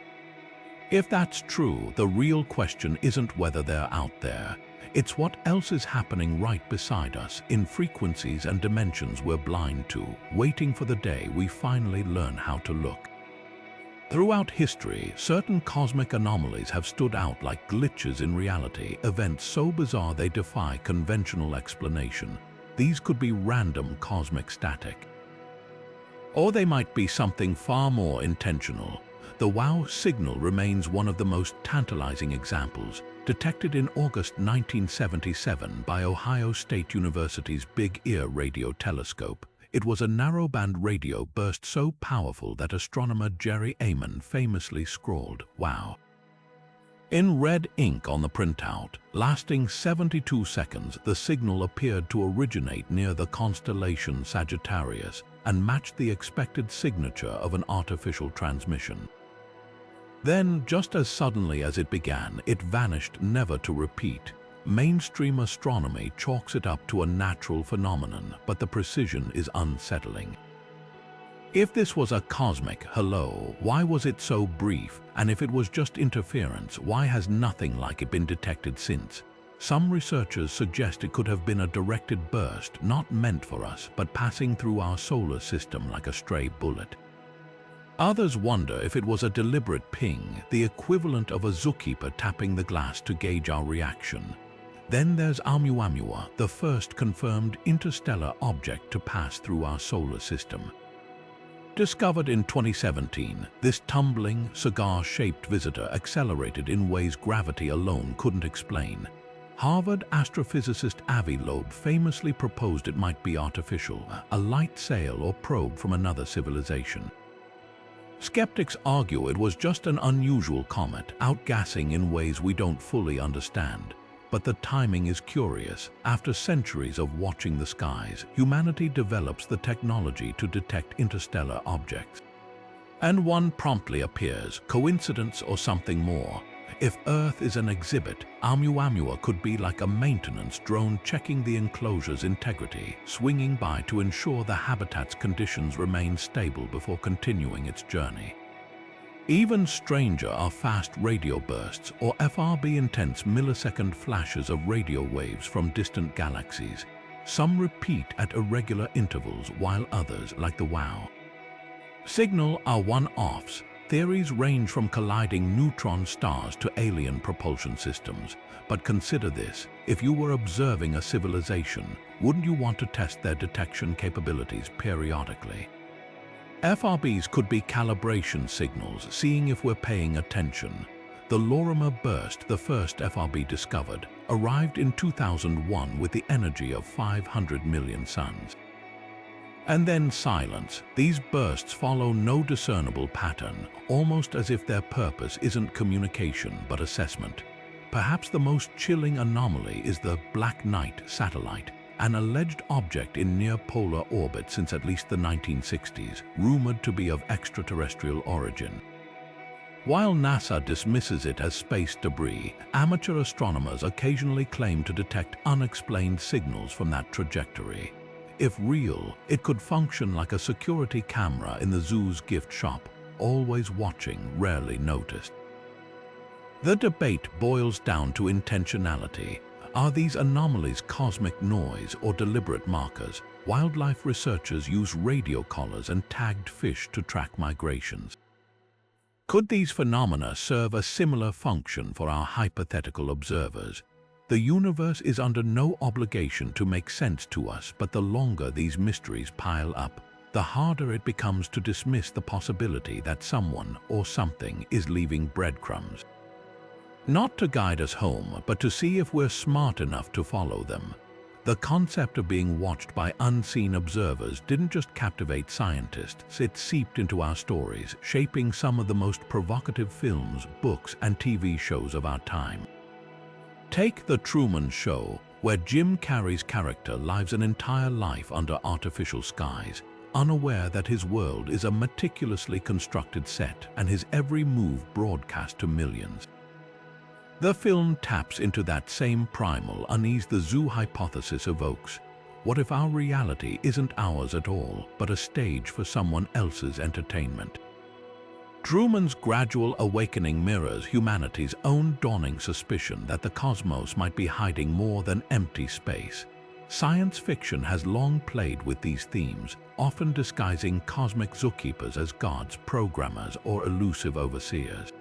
If that's true, the real question isn't whether they're out there. It's what else is happening right beside us, in frequencies and dimensions we're blind to, waiting for the day we finally learn how to look. Throughout history, certain cosmic anomalies have stood out like glitches in reality, events so bizarre they defy conventional explanation. These could be random cosmic static. Or they might be something far more intentional. The WOW signal remains one of the most tantalizing examples, detected in August 1977 by Ohio State University's Big Ear radio telescope. It was a narrowband radio burst so powerful that astronomer Jerry Amon famously scrawled, "Wow," in red ink on the printout. Lasting 72 seconds, the signal appeared to originate near the constellation Sagittarius and matched the expected signature of an artificial transmission. Then, just as suddenly as it began, it vanished, never to repeat. Mainstream astronomy chalks it up to a natural phenomenon, but the precision is unsettling. If this was a cosmic hello, why was it so brief? And if it was just interference, why has nothing like it been detected since? Some researchers suggest it could have been a directed burst, not meant for us, but passing through our solar system like a stray bullet. Others wonder if it was a deliberate ping, the equivalent of a zookeeper tapping the glass to gauge our reaction. Then there's Oumuamua, the first confirmed interstellar object to pass through our solar system. Discovered in 2017, this tumbling, cigar-shaped visitor accelerated in ways gravity alone couldn't explain. Harvard astrophysicist Avi Loeb famously proposed it might be artificial, a light sail or probe from another civilization. Skeptics argue it was just an unusual comet, outgassing in ways we don't fully understand. But the timing is curious. After centuries of watching the skies, humanity develops the technology to detect interstellar objects. And one promptly appears, coincidence or something more. If Earth is an exhibit, Oumuamua could be like a maintenance drone checking the enclosure's integrity, swinging by to ensure the habitat's conditions remain stable before continuing its journey. Even stranger are fast radio bursts or FRB intense millisecond flashes of radio waves from distant galaxies. Some repeat at irregular intervals while others, like the WOW signal, are one-offs. Theories range from colliding neutron stars to alien propulsion systems. But consider this: if you were observing a civilization, wouldn't you want to test their detection capabilities periodically? FRBs could be calibration signals, seeing if we're paying attention. The Lorimer burst, the first FRB discovered, arrived in 2001 with the energy of 500 million suns. And then silence. These bursts follow no discernible pattern, almost as if their purpose isn't communication but assessment. Perhaps the most chilling anomaly is the Black Knight satellite, an alleged object in near-polar orbit since at least the 1960s, rumored to be of extraterrestrial origin. While NASA dismisses it as space debris, amateur astronomers occasionally claim to detect unexplained signals from that trajectory. If real, it could function like a security camera in the zoo's gift shop, always watching, rarely noticed. The debate boils down to intentionality. Are these anomalies cosmic noise or deliberate markers? Wildlife researchers use radio collars and tagged fish to track migrations. Could these phenomena serve a similar function for our hypothetical observers? The universe is under no obligation to make sense to us, but the longer these mysteries pile up, the harder it becomes to dismiss the possibility that someone or something is leaving breadcrumbs. Not to guide us home, but to see if we're smart enough to follow them. The concept of being watched by unseen observers didn't just captivate scientists, it seeped into our stories, shaping some of the most provocative films, books, and TV shows of our time. Take The Truman Show, where Jim Carrey's character lives an entire life under artificial skies, unaware that his world is a meticulously constructed set and his every move broadcast to millions. The film taps into that same primal unease the zoo hypothesis evokes. What if our reality isn't ours at all, but a stage for someone else's entertainment? Truman's gradual awakening mirrors humanity's own dawning suspicion that the cosmos might be hiding more than empty space. Science fiction has long played with these themes, often disguising cosmic zookeepers as gods, programmers, or elusive overseers.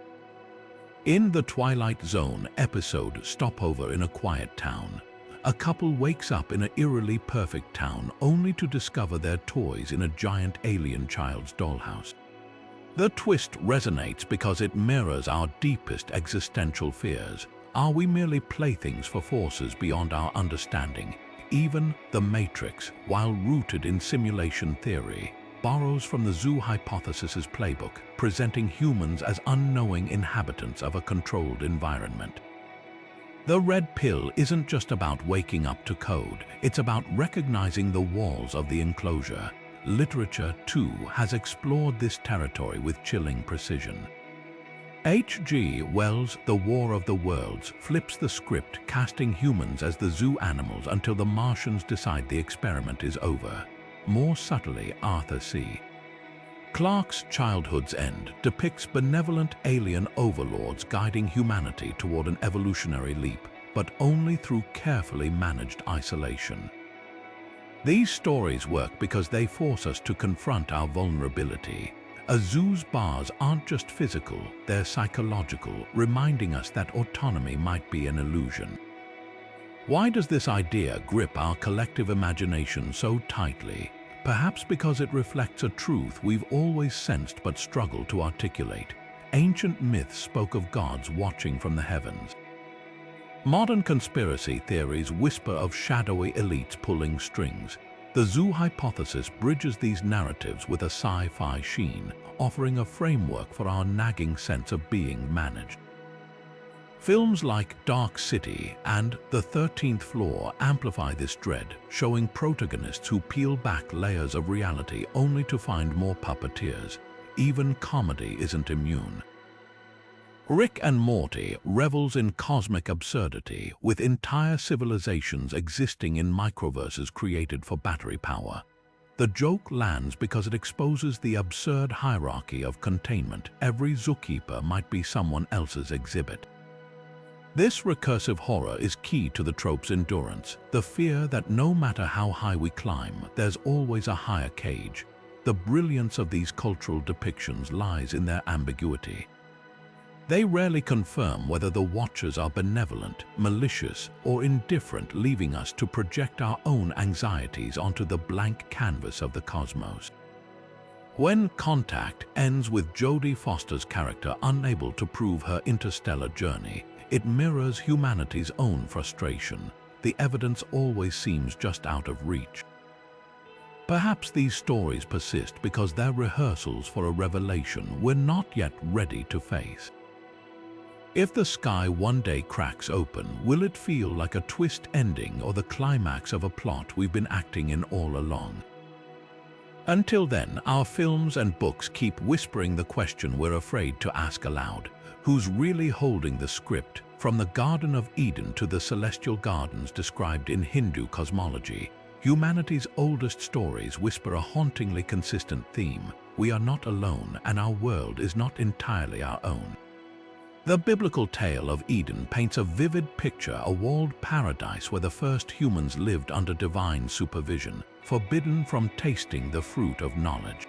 In the Twilight Zone episode Stopover in a Quiet Town, a couple wakes up in an eerily perfect town only to discover their toys in a giant alien child's dollhouse. The twist resonates because it mirrors our deepest existential fears. Are we merely playthings for forces beyond our understanding? Even The Matrix, while rooted in simulation theory, borrows from the zoo hypothesis's playbook, presenting humans as unknowing inhabitants of a controlled environment. The red pill isn't just about waking up to code, it's about recognizing the walls of the enclosure. Literature, too, has explored this territory with chilling precision. H.G. Wells' The War of the Worlds flips the script, casting humans as the zoo animals until the Martians decide the experiment is over. More subtly, Arthur C. Clarke's Childhood's End depicts benevolent alien overlords guiding humanity toward an evolutionary leap, but only through carefully managed isolation. These stories work because they force us to confront our vulnerability. A zoo's bars aren't just physical, they're psychological, reminding us that autonomy might be an illusion. Why does this idea grip our collective imagination so tightly? Perhaps because it reflects a truth we've always sensed but struggled to articulate. Ancient myths spoke of gods watching from the heavens. Modern conspiracy theories whisper of shadowy elites pulling strings. The zoo hypothesis bridges these narratives with a sci-fi sheen, offering a framework for our nagging sense of being managed. Films like Dark City and The 13th Floor amplify this dread, showing protagonists who peel back layers of reality only to find more puppeteers. Even comedy isn't immune. Rick and Morty revels in cosmic absurdity, with entire civilizations existing in microverses created for battery power. The joke lands because it exposes the absurd hierarchy of containment. Every zookeeper might be someone else's exhibit. This recursive horror is key to the trope's endurance, the fear that no matter how high we climb, there's always a higher cage. The brilliance of these cultural depictions lies in their ambiguity. They rarely confirm whether the watchers are benevolent, malicious, or indifferent, leaving us to project our own anxieties onto the blank canvas of the cosmos. When Contact ends with Jodie Foster's character unable to prove her interstellar journey, it mirrors humanity's own frustration. The evidence always seems just out of reach. Perhaps these stories persist because they're rehearsals for a revelation we're not yet ready to face. If the sky one day cracks open, will it feel like a twist ending or the climax of a plot we've been acting in all along? Until then, our films and books keep whispering the question we're afraid to ask aloud. Who's really holding the script? From the Garden of Eden to the celestial gardens described in Hindu cosmology, humanity's oldest stories whisper a hauntingly consistent theme. We are not alone, and our world is not entirely our own. The biblical tale of Eden paints a vivid picture, a walled paradise where the first humans lived under divine supervision, forbidden from tasting the fruit of knowledge.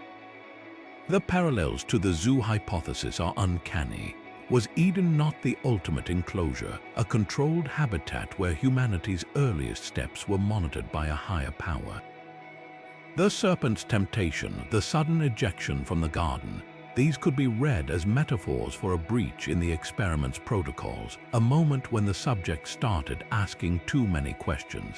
The parallels to the zoo hypothesis are uncanny. Was Eden not the ultimate enclosure, a controlled habitat where humanity's earliest steps were monitored by a higher power? The serpent's temptation, the sudden ejection from the garden, these could be read as metaphors for a breach in the experiment's protocols, a moment when the subject started asking too many questions.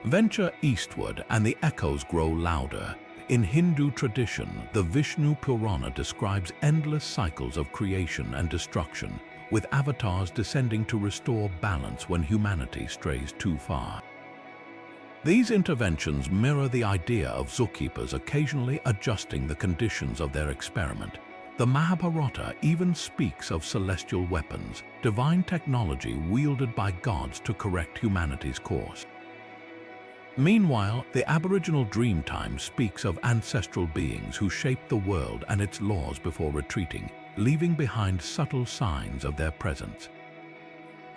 Venture eastward and the echoes grow louder. In Hindu tradition, the Vishnu Purana describes endless cycles of creation and destruction, with avatars descending to restore balance when humanity strays too far. These interventions mirror the idea of zookeepers occasionally adjusting the conditions of their experiment. The Mahabharata even speaks of celestial weapons, divine technology wielded by gods to correct humanity's course. Meanwhile, the Aboriginal Dreamtime speaks of ancestral beings who shaped the world and its laws before retreating, leaving behind subtle signs of their presence.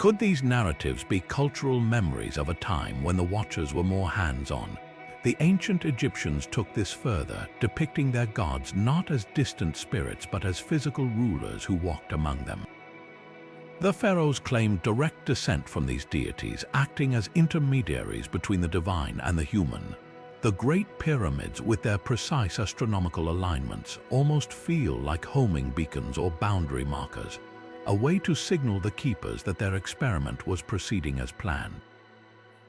Could these narratives be cultural memories of a time when the watchers were more hands-on? The ancient Egyptians took this further, depicting their gods not as distant spirits but as physical rulers who walked among them. The pharaohs claimed direct descent from these deities, acting as intermediaries between the divine and the human. The Great Pyramids, with their precise astronomical alignments, almost feel like homing beacons or boundary markers, a way to signal the keepers that their experiment was proceeding as planned.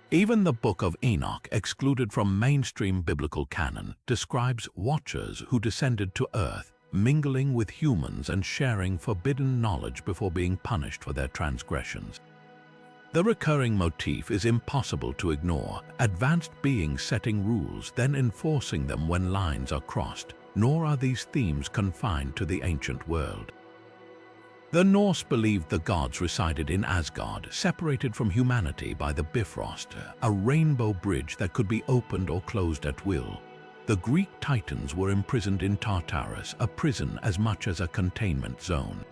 Even the Book of Enoch, excluded from mainstream biblical canon, describes watchers who descended to Earth, mingling with humans and sharing forbidden knowledge before being punished for their transgressions. The recurring motif is impossible to ignore, advanced beings setting rules, then enforcing them when lines are crossed, nor are these themes confined to the ancient world. The Norse believed the gods resided in Asgard, separated from humanity by the Bifrost, a rainbow bridge that could be opened or closed at will. The Greek Titans were imprisoned in Tartarus, a prison as much as a containment zone.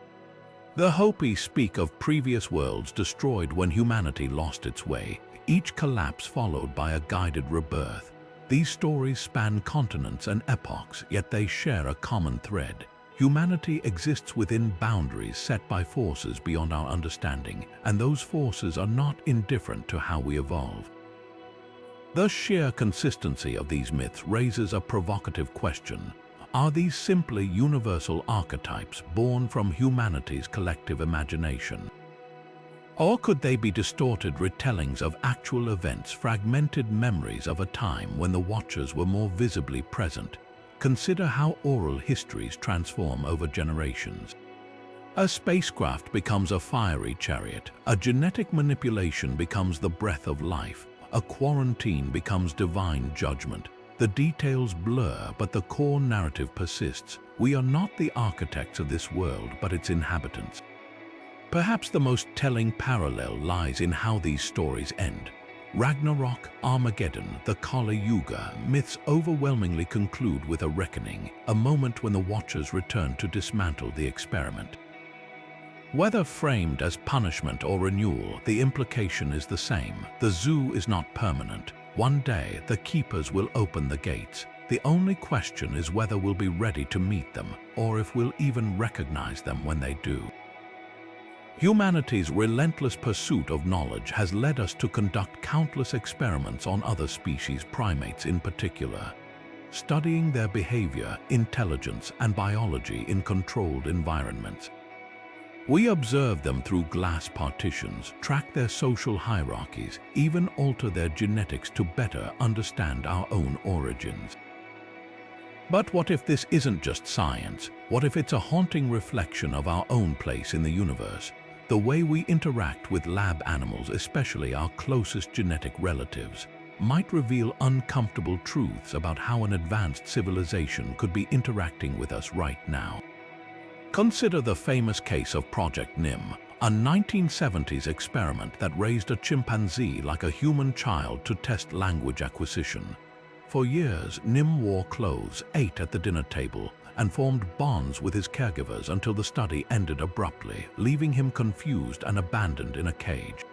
The Hopi speak of previous worlds destroyed when humanity lost its way, each collapse followed by a guided rebirth. These stories span continents and epochs, yet they share a common thread. Humanity exists within boundaries set by forces beyond our understanding, and those forces are not indifferent to how we evolve. The sheer consistency of these myths raises a provocative question. Are these simply universal archetypes born from humanity's collective imagination? Or could they be distorted retellings of actual events, fragmented memories of a time when the watchers were more visibly present? Consider how oral histories transform over generations. A spacecraft becomes a fiery chariot, a genetic manipulation becomes the breath of life, a quarantine becomes divine judgment. The details blur, but the core narrative persists. We are not the architects of this world, but its inhabitants. Perhaps the most telling parallel lies in how these stories end. Ragnarok, Armageddon, the Kali Yuga myths overwhelmingly conclude with a reckoning, a moment when the Watchers return to dismantle the experiment. Whether framed as punishment or renewal, the implication is the same. The zoo is not permanent. One day, the keepers will open the gates. The only question is whether we'll be ready to meet them, or if we'll even recognize them when they do. Humanity's relentless pursuit of knowledge has led us to conduct countless experiments on other species, primates in particular, studying their behavior, intelligence, and biology in controlled environments. We observe them through glass partitions, track their social hierarchies, even alter their genetics to better understand our own origins. But what if this isn't just science? What if it's a haunting reflection of our own place in the universe? The way we interact with lab animals, especially our closest genetic relatives, might reveal uncomfortable truths about how an advanced civilization could be interacting with us right now. Consider the famous case of Project NIM, a 1970s experiment that raised a chimpanzee like a human child to test language acquisition. For years, NIM wore clothes, ate at the dinner table, and formed bonds with his caregivers until the study ended abruptly, leaving him confused and abandoned in a cage.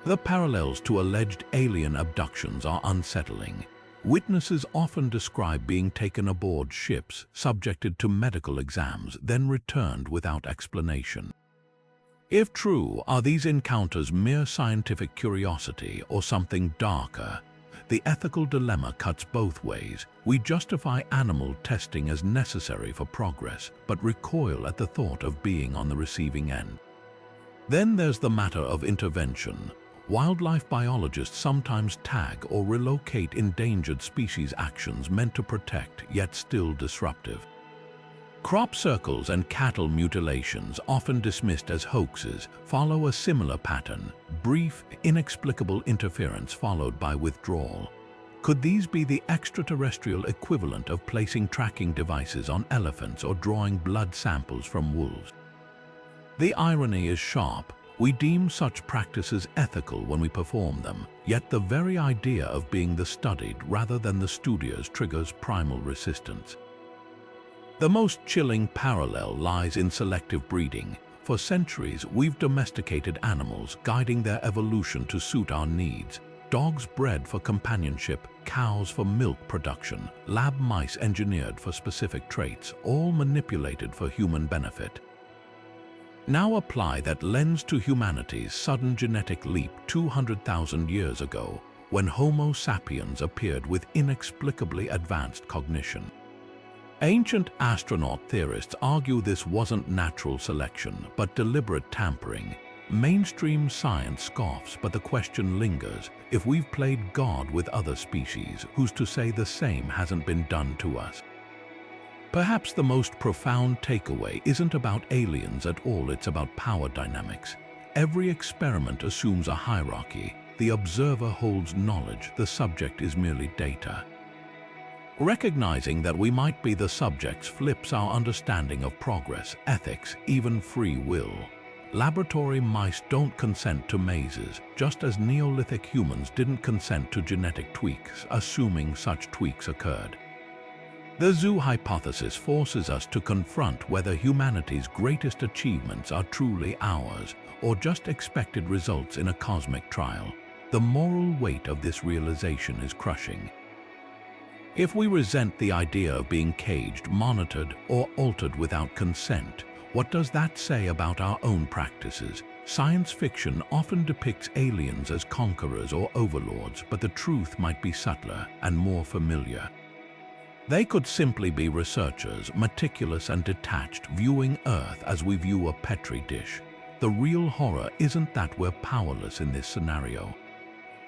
The parallels to alleged alien abductions are unsettling. Witnesses often describe being taken aboard ships, subjected to medical exams, then returned without explanation. If true, are these encounters mere scientific curiosity or something darker? The ethical dilemma cuts both ways. We justify animal testing as necessary for progress, but recoil at the thought of being on the receiving end. Then there's the matter of intervention. Wildlife biologists sometimes tag or relocate endangered species actions meant to protect, yet still disruptive. Crop circles and cattle mutilations, often dismissed as hoaxes, follow a similar pattern: brief, inexplicable interference followed by withdrawal. Could these be the extraterrestrial equivalent of placing tracking devices on elephants or drawing blood samples from wolves? The irony is sharp. We deem such practices ethical when we perform them, yet the very idea of being the studied rather than the studiers triggers primal resistance. The most chilling parallel lies in selective breeding. For centuries, we've domesticated animals, guiding their evolution to suit our needs. Dogs bred for companionship, cows for milk production, lab mice engineered for specific traits, all manipulated for human benefit. Now apply that lens to humanity's sudden genetic leap 200,000 years ago, when Homo sapiens appeared with inexplicably advanced cognition. Ancient astronaut theorists argue this wasn't natural selection, but deliberate tampering. Mainstream science scoffs, but the question lingers: if we've played God with other species, who's to say the same hasn't been done to us? Perhaps the most profound takeaway isn't about aliens at all, it's about power dynamics. Every experiment assumes a hierarchy. The observer holds knowledge, the subject is merely data. Recognizing that we might be the subjects flips our understanding of progress, ethics, even free will. Laboratory mice don't consent to mazes, just as Neolithic humans didn't consent to genetic tweaks, assuming such tweaks occurred. The zoo hypothesis forces us to confront whether humanity's greatest achievements are truly ours, or just expected results in a cosmic trial. The moral weight of this realization is crushing. If we resent the idea of being caged, monitored, or altered without consent, what does that say about our own practices? Science fiction often depicts aliens as conquerors or overlords, but the truth might be subtler and more familiar. They could simply be researchers, meticulous and detached, viewing Earth as we view a Petri dish. The real horror isn't that we're powerless in this scenario.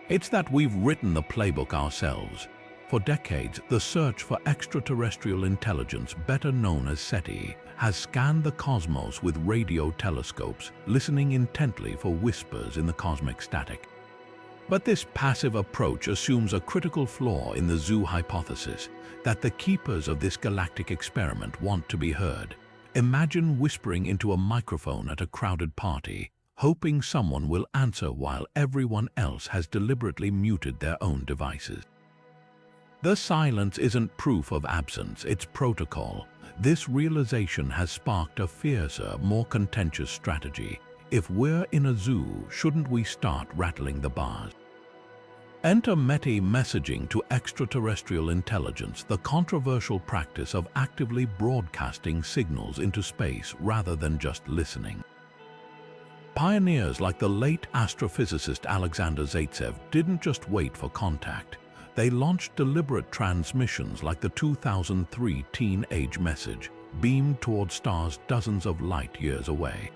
It's that we've written the playbook ourselves. For decades, the search for extraterrestrial intelligence, better known as SETI, has scanned the cosmos with radio telescopes, listening intently for whispers in the cosmic static. But this passive approach assumes a critical flaw in the zoo hypothesis, that the keepers of this galactic experiment want to be heard. Imagine whispering into a microphone at a crowded party, hoping someone will answer while everyone else has deliberately muted their own devices. The silence isn't proof of absence, it's protocol. This realization has sparked a fiercer, more contentious strategy. If we're in a zoo, shouldn't we start rattling the bars? Enter METI messaging to extraterrestrial intelligence, the controversial practice of actively broadcasting signals into space rather than just listening. Pioneers like the late astrophysicist Alexander Zaitsev didn't just wait for contact. They launched deliberate transmissions like the 2003 Teen-Age message, beamed toward stars dozens of light years away.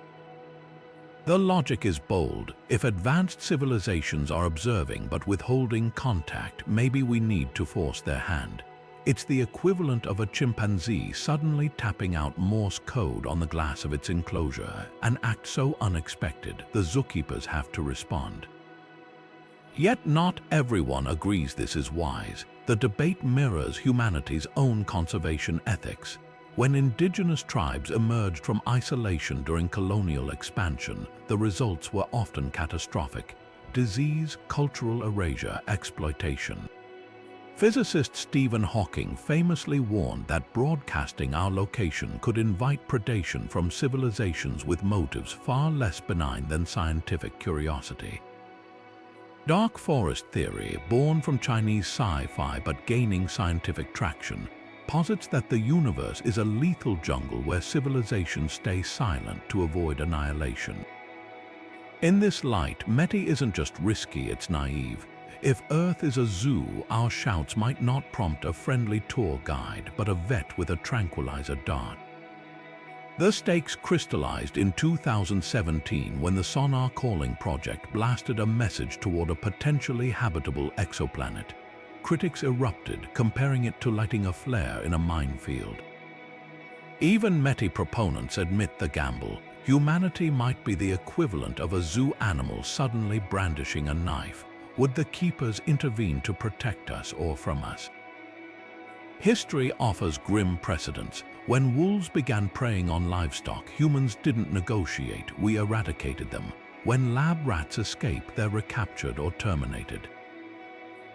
The logic is bold. If advanced civilizations are observing but withholding contact, maybe we need to force their hand. It's the equivalent of a chimpanzee suddenly tapping out Morse code on the glass of its enclosure, an act so unexpected the zookeepers have to respond. Yet not everyone agrees this is wise. The debate mirrors humanity's own conservation ethics. When indigenous tribes emerged from isolation during colonial expansion, the results were often catastrophic: disease, cultural erasure, exploitation. Physicist Stephen Hawking famously warned that broadcasting our location could invite predation from civilizations with motives far less benign than scientific curiosity. Dark forest theory, born from Chinese sci-fi but gaining scientific traction, posits that the universe is a lethal jungle where civilizations stay silent to avoid annihilation. In this light, METI isn't just risky, it's naive. If Earth is a zoo, our shouts might not prompt a friendly tour guide, but a vet with a tranquilizer dart. The stakes crystallized in 2017 when the Sonar Calling project blasted a message toward a potentially habitable exoplanet. Critics erupted, comparing it to lighting a flare in a minefield. Even METI proponents admit the gamble. Humanity might be the equivalent of a zoo animal suddenly brandishing a knife. Would the keepers intervene to protect us or from us? History offers grim precedents. When wolves began preying on livestock, humans didn't negotiate, we eradicated them. When lab rats escape, they're recaptured or terminated.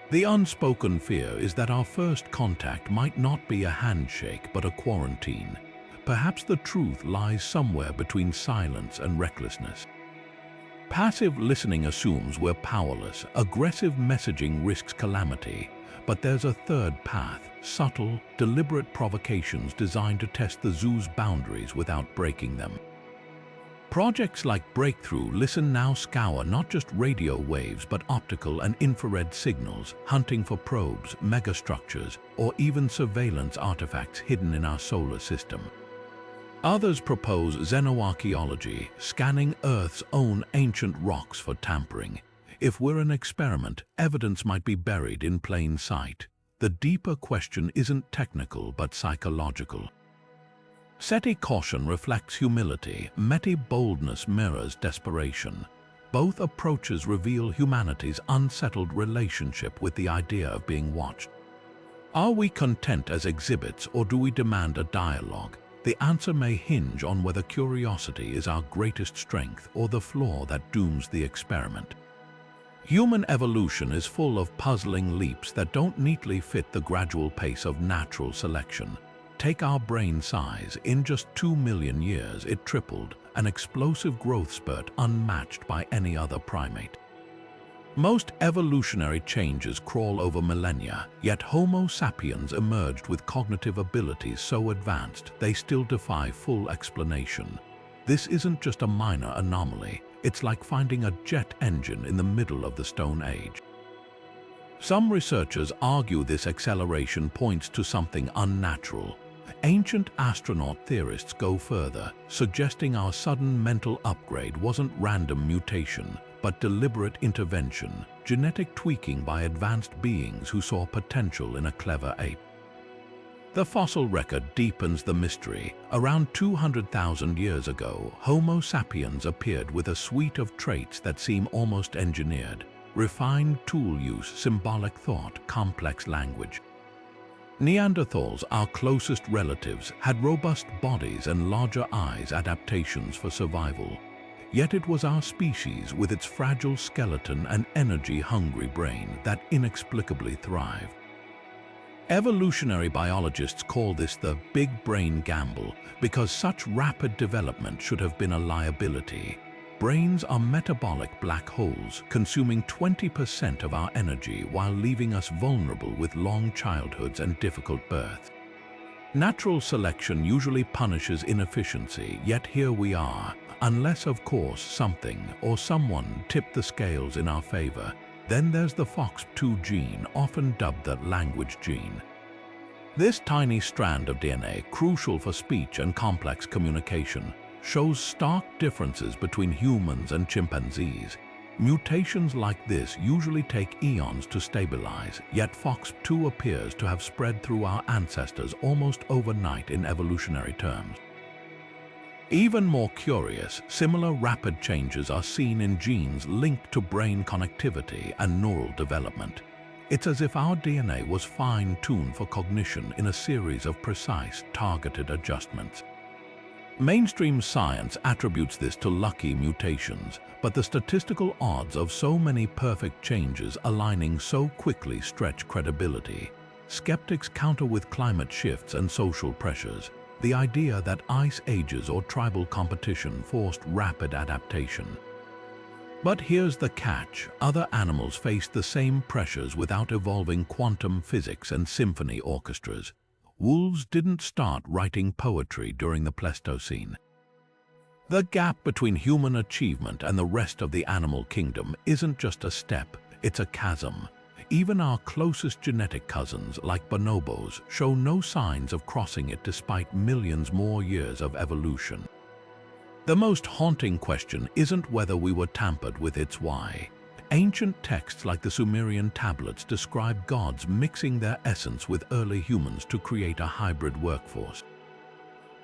The unspoken fear is that our first contact might not be a handshake but a quarantine. Perhaps the truth lies somewhere between silence and recklessness. Passive listening assumes we're powerless. Aggressive messaging risks calamity. But there's a third path: subtle, deliberate provocations designed to test the zoo's boundaries without breaking them. Projects like Breakthrough Listen now scour not just radio waves but optical and infrared signals, hunting for probes, megastructures, or even surveillance artifacts hidden in our solar system. Others propose xenoarchaeology, scanning Earth's own ancient rocks for tampering. If we're an experiment, evidence might be buried in plain sight. The deeper question isn't technical but psychological. SETI caution reflects humility, METI boldness mirrors desperation. Both approaches reveal humanity's unsettled relationship with the idea of being watched. Are we content as exhibits, or do we demand a dialogue? The answer may hinge on whether curiosity is our greatest strength or the flaw that dooms the experiment. Human evolution is full of puzzling leaps that don't neatly fit the gradual pace of natural selection. Take our brain size. In just 2 million years, it tripled, an explosive growth spurt unmatched by any other primate. Most evolutionary changes crawl over millennia, yet Homo sapiens emerged with cognitive abilities so advanced they still defy full explanation. This isn't just a minor anomaly, it's like finding a jet engine in the middle of the Stone Age. Some researchers argue this acceleration points to something unnatural. Ancient astronaut theorists go further, suggesting our sudden mental upgrade wasn't random mutation, but deliberate intervention, genetic tweaking by advanced beings who saw potential in a clever ape. The fossil record deepens the mystery. Around 200,000 years ago, Homo sapiens appeared with a suite of traits that seem almost engineered: refined tool use, symbolic thought, complex language. Neanderthals, our closest relatives, had robust bodies and larger eyes, adaptations for survival. Yet it was our species, with its fragile skeleton and energy-hungry brain, that inexplicably thrived. Evolutionary biologists call this the big brain gamble because such rapid development should have been a liability. Brains are metabolic black holes, consuming 20% of our energy while leaving us vulnerable with long childhoods and difficult births. Natural selection usually punishes inefficiency, yet here we are, unless of course something or someone tipped the scales in our favor. Then there's the FOXP2 gene, often dubbed the language gene. This tiny strand of DNA, crucial for speech and complex communication, shows stark differences between humans and chimpanzees. Mutations like this usually take eons to stabilize, yet FOXP2 appears to have spread through our ancestors almost overnight in evolutionary terms. Even more curious, similar rapid changes are seen in genes linked to brain connectivity and neural development. It's as if our DNA was fine-tuned for cognition in a series of precise, targeted adjustments. Mainstream science attributes this to lucky mutations, but the statistical odds of so many perfect changes aligning so quickly stretch credibility. Skeptics counter with climate shifts and social pressures. The idea that ice ages or tribal competition forced rapid adaptation. But here's the catch: other animals faced the same pressures without evolving quantum physics and symphony orchestras. Wolves didn't start writing poetry during the Pleistocene. The gap between human achievement and the rest of the animal kingdom isn't just a step, it's a chasm. Even our closest genetic cousins, like bonobos, show no signs of crossing it despite millions more years of evolution. The most haunting question isn't whether we were tampered with, it's why. Ancient texts like the Sumerian tablets describe gods mixing their essence with early humans to create a hybrid workforce.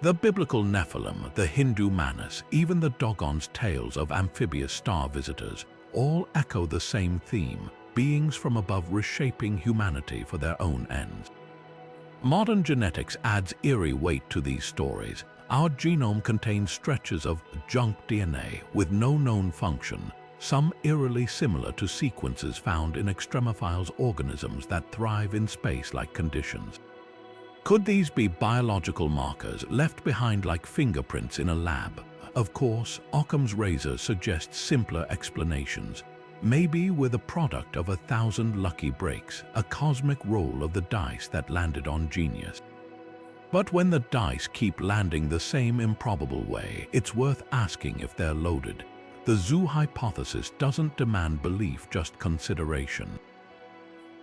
The biblical Nephilim, the Hindu Manus, even the Dogon's tales of amphibious star visitors, all echo the same theme: beings from above reshaping humanity for their own ends. Modern genetics adds eerie weight to these stories. Our genome contains stretches of junk DNA with no known function, some eerily similar to sequences found in extremophiles organisms that thrive in space-like conditions. Could these be biological markers left behind like fingerprints in a lab? Of course, Occam's razor suggests simpler explanations. Maybe we're the product of 1,000 lucky breaks, a cosmic roll of the dice that landed on genius. But when the dice keep landing the same improbable way, it's worth asking if they're loaded. The zoo hypothesis doesn't demand belief, just consideration.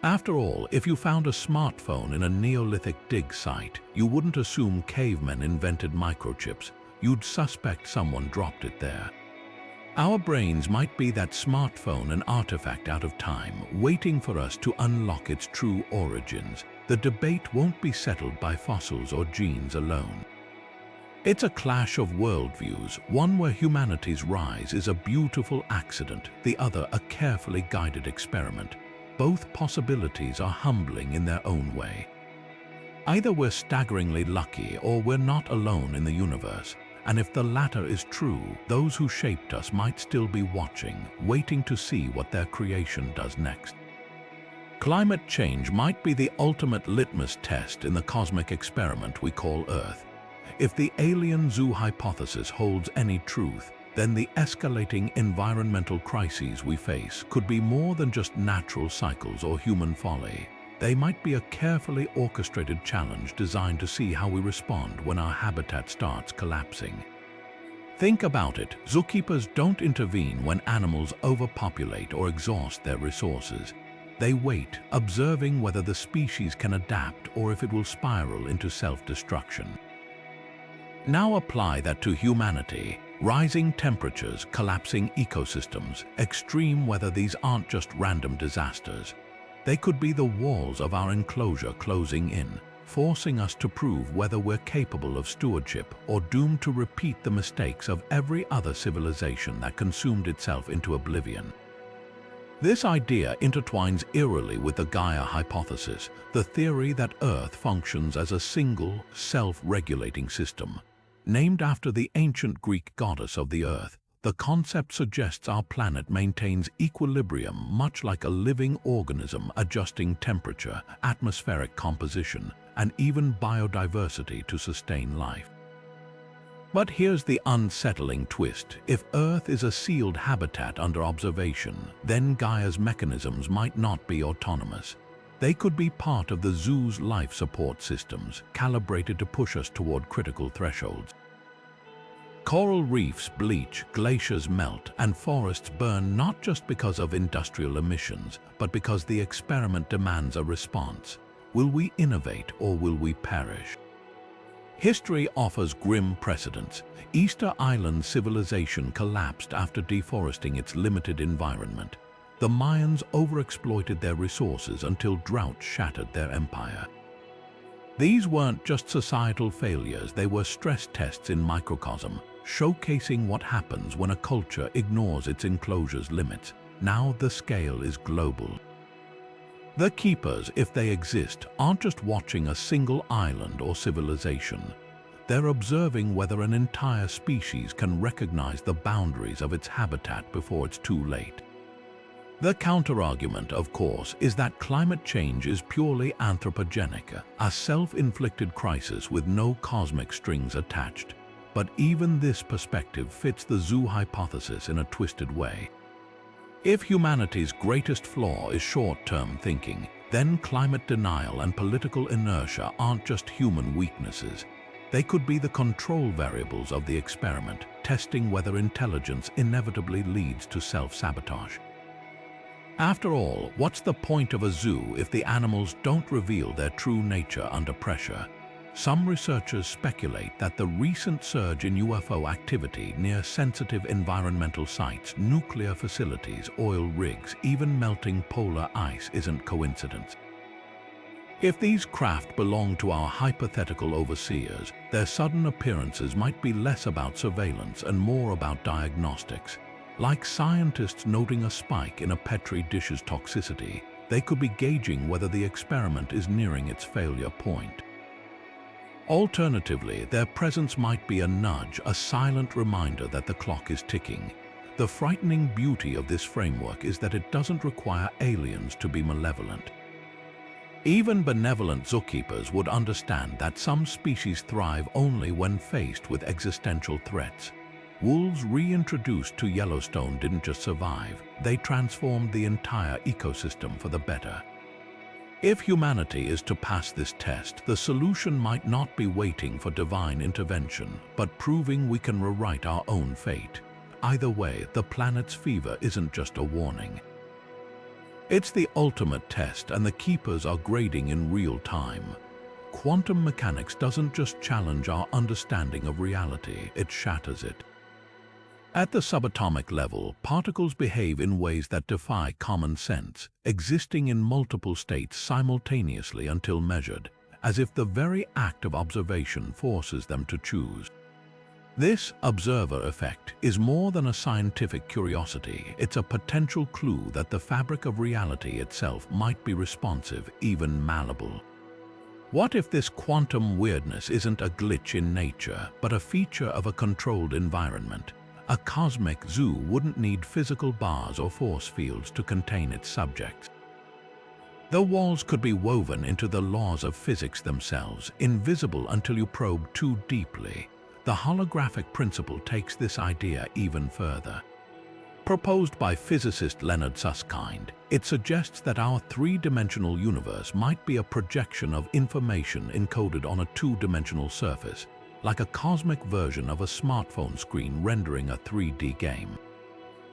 After all, if you found a smartphone in a Neolithic dig site, you wouldn't assume cavemen invented microchips. You'd suspect someone dropped it there. Our brains might be that smartphone, an artifact out of time, waiting for us to unlock its true origins. The debate won't be settled by fossils or genes alone. It's a clash of worldviews, one where humanity's rise is a beautiful accident, the other a carefully guided experiment. Both possibilities are humbling in their own way. Either we're staggeringly lucky or we're not alone in the universe. And if the latter is true, those who shaped us might still be watching, waiting to see what their creation does next. Climate change might be the ultimate litmus test in the cosmic experiment we call Earth. If the alien zoo hypothesis holds any truth, then the escalating environmental crises we face could be more than just natural cycles or human folly. They might be a carefully orchestrated challenge designed to see how we respond when our habitat starts collapsing. Think about it. Zookeepers don't intervene when animals overpopulate or exhaust their resources. They wait, observing whether the species can adapt or if it will spiral into self-destruction. Now apply that to humanity. Rising temperatures, collapsing ecosystems, extreme weather, these aren't just random disasters. They could be the walls of our enclosure closing in, forcing us to prove whether we're capable of stewardship or doomed to repeat the mistakes of every other civilization that consumed itself into oblivion. This idea intertwines eerily with the Gaia hypothesis, the theory that Earth functions as a single, self-regulating system. Named after the ancient Greek goddess of the Earth, the concept suggests our planet maintains equilibrium much like a living organism, adjusting temperature, atmospheric composition, and even biodiversity to sustain life. But here's the unsettling twist. If Earth is a sealed habitat under observation, then Gaia's mechanisms might not be autonomous. They could be part of the zoo's life support systems, calibrated to push us toward critical thresholds. Coral reefs bleach, glaciers melt, and forests burn not just because of industrial emissions, but because the experiment demands a response. Will we innovate or will we perish? History offers grim precedents. Easter Island civilization collapsed after deforesting its limited environment. The Mayans overexploited their resources until drought shattered their empire. These weren't just societal failures, they were stress tests in microcosm, showcasing what happens when a culture ignores its enclosure's limits. Now the scale is global. The keepers, if they exist, aren't just watching a single island or civilization. They're observing whether an entire species can recognize the boundaries of its habitat before it's too late. The counterargument, of course, is that climate change is purely anthropogenic, a self-inflicted crisis with no cosmic strings attached. But even this perspective fits the zoo hypothesis in a twisted way. If humanity's greatest flaw is short-term thinking, then climate denial and political inertia aren't just human weaknesses. They could be the control variables of the experiment, testing whether intelligence inevitably leads to self-sabotage. After all, what's the point of a zoo if the animals don't reveal their true nature under pressure? Some researchers speculate that the recent surge in UFO activity near sensitive environmental sites, nuclear facilities, oil rigs, even melting polar ice isn't coincidence. If these craft belong to our hypothetical overseers, their sudden appearances might be less about surveillance and more about diagnostics. Like scientists noting a spike in a Petri dish's toxicity, they could be gauging whether the experiment is nearing its failure point. Alternatively, their presence might be a nudge, a silent reminder that the clock is ticking. The frightening beauty of this framework is that it doesn't require aliens to be malevolent. Even benevolent zookeepers would understand that some species thrive only when faced with existential threats. Wolves reintroduced to Yellowstone didn't just survive, they transformed the entire ecosystem for the better. If humanity is to pass this test, the solution might not be waiting for divine intervention, but proving we can rewrite our own fate. Either way, the planet's fever isn't just a warning. It's the ultimate test, and the keepers are grading in real time. Quantum mechanics doesn't just challenge our understanding of reality, it shatters it. At the subatomic level, particles behave in ways that defy common sense, existing in multiple states simultaneously until measured, as if the very act of observation forces them to choose. This observer effect is more than a scientific curiosity, it's a potential clue that the fabric of reality itself might be responsive, even malleable. What if this quantum weirdness isn't a glitch in nature, but a feature of a controlled environment? A cosmic zoo wouldn't need physical bars or force fields to contain its subjects. The walls could be woven into the laws of physics themselves, invisible until you probe too deeply. The holographic principle takes this idea even further. Proposed by physicist Leonard Susskind, it suggests that our three-dimensional universe might be a projection of information encoded on a two-dimensional surface, like a cosmic version of a smartphone screen rendering a 3D game.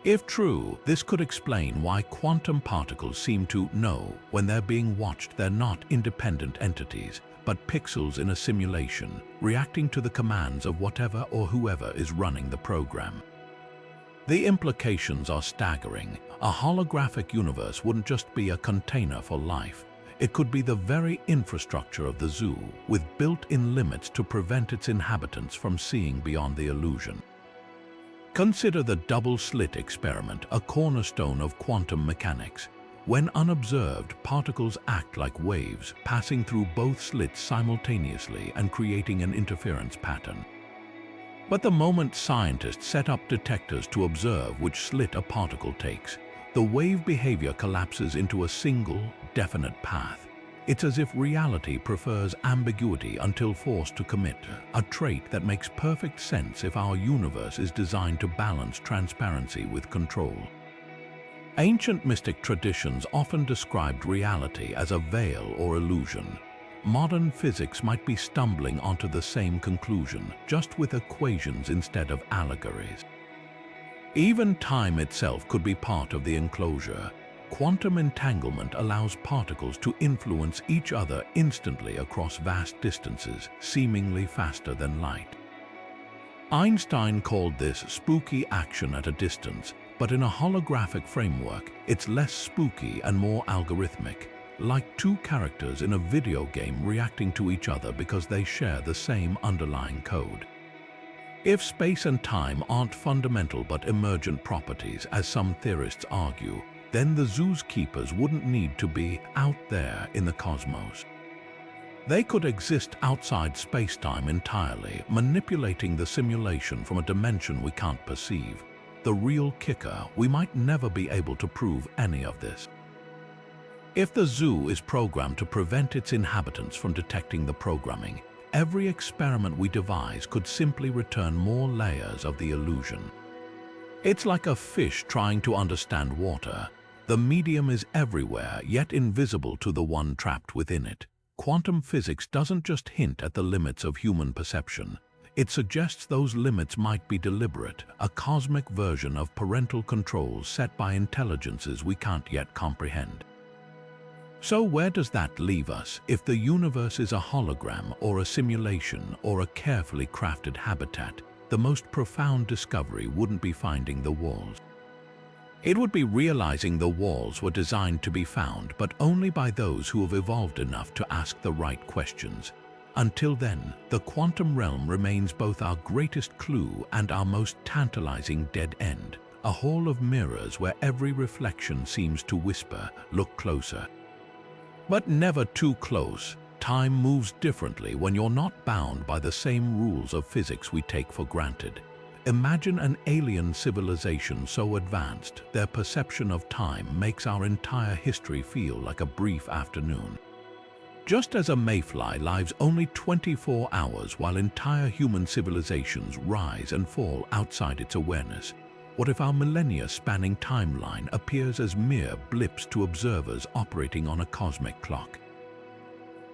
If true, this could explain why quantum particles seem to know when they're being watched. They're not independent entities, but pixels in a simulation, reacting to the commands of whatever or whoever is running the program. The implications are staggering. A holographic universe wouldn't just be a container for life. It could be the very infrastructure of the zoo, with built-in limits to prevent its inhabitants from seeing beyond the illusion. Consider the double-slit experiment, a cornerstone of quantum mechanics. When unobserved, particles act like waves, passing through both slits simultaneously and creating an interference pattern. But the moment scientists set up detectors to observe which slit a particle takes, the wave behavior collapses into a single, definite path. It's as if reality prefers ambiguity until forced to commit, a trait that makes perfect sense if our universe is designed to balance transparency with control. Ancient mystic traditions often described reality as a veil or illusion. Modern physics might be stumbling onto the same conclusion, just with equations instead of allegories. Even time itself could be part of the enclosure. Quantum entanglement allows particles to influence each other instantly across vast distances, seemingly faster than light. Einstein called this spooky action at a distance, but in a holographic framework, it's less spooky and more algorithmic, like two characters in a video game reacting to each other because they share the same underlying code. If space and time aren't fundamental but emergent properties, as some theorists argue, then the zookeepers wouldn't need to be out there in the cosmos. They could exist outside space-time entirely, manipulating the simulation from a dimension we can't perceive. The real kicker, we might never be able to prove any of this. If the zoo is programmed to prevent its inhabitants from detecting the programming, every experiment we devise could simply return more layers of the illusion. It's like a fish trying to understand water. The medium is everywhere, yet invisible to the one trapped within it. Quantum physics doesn't just hint at the limits of human perception. It suggests those limits might be deliberate, a cosmic version of parental controls set by intelligences we can't yet comprehend. So where does that leave us? If the universe is a hologram or a simulation or a carefully crafted habitat, the most profound discovery wouldn't be finding the walls. It would be realizing the walls were designed to be found, but only by those who have evolved enough to ask the right questions. Until then, the quantum realm remains both our greatest clue and our most tantalizing dead end, a hall of mirrors where every reflection seems to whisper, "Look closer." But never too close. Time moves differently when you're not bound by the same rules of physics we take for granted. Imagine an alien civilization so advanced, their perception of time makes our entire history feel like a brief afternoon. Just as a mayfly lives only 24 hours while entire human civilizations rise and fall outside its awareness, what if our millennia-spanning timeline appears as mere blips to observers operating on a cosmic clock?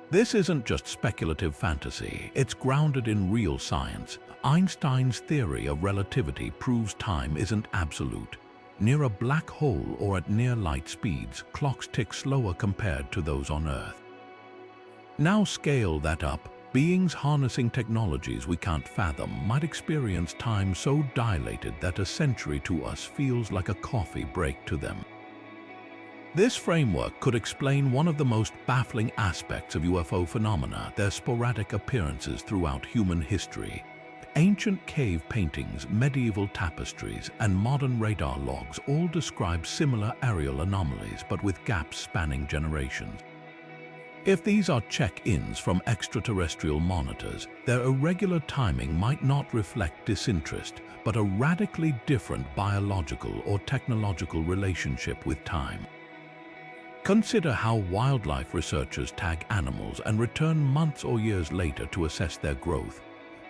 This isn't just speculative fantasy, it's grounded in real science. Einstein's theory of relativity proves time isn't absolute. Near a black hole or at near light speeds, clocks tick slower compared to those on Earth. Now scale that up. Beings harnessing technologies we can't fathom might experience time so dilated that a century to us feels like a coffee break to them. This framework could explain one of the most baffling aspects of UFO phenomena, their sporadic appearances throughout human history. Ancient cave paintings, medieval tapestries, and modern radar logs all describe similar aerial anomalies, but with gaps spanning generations. If these are check-ins from extraterrestrial monitors, their irregular timing might not reflect disinterest, but a radically different biological or technological relationship with time. Consider how wildlife researchers tag animals and return months or years later to assess their growth.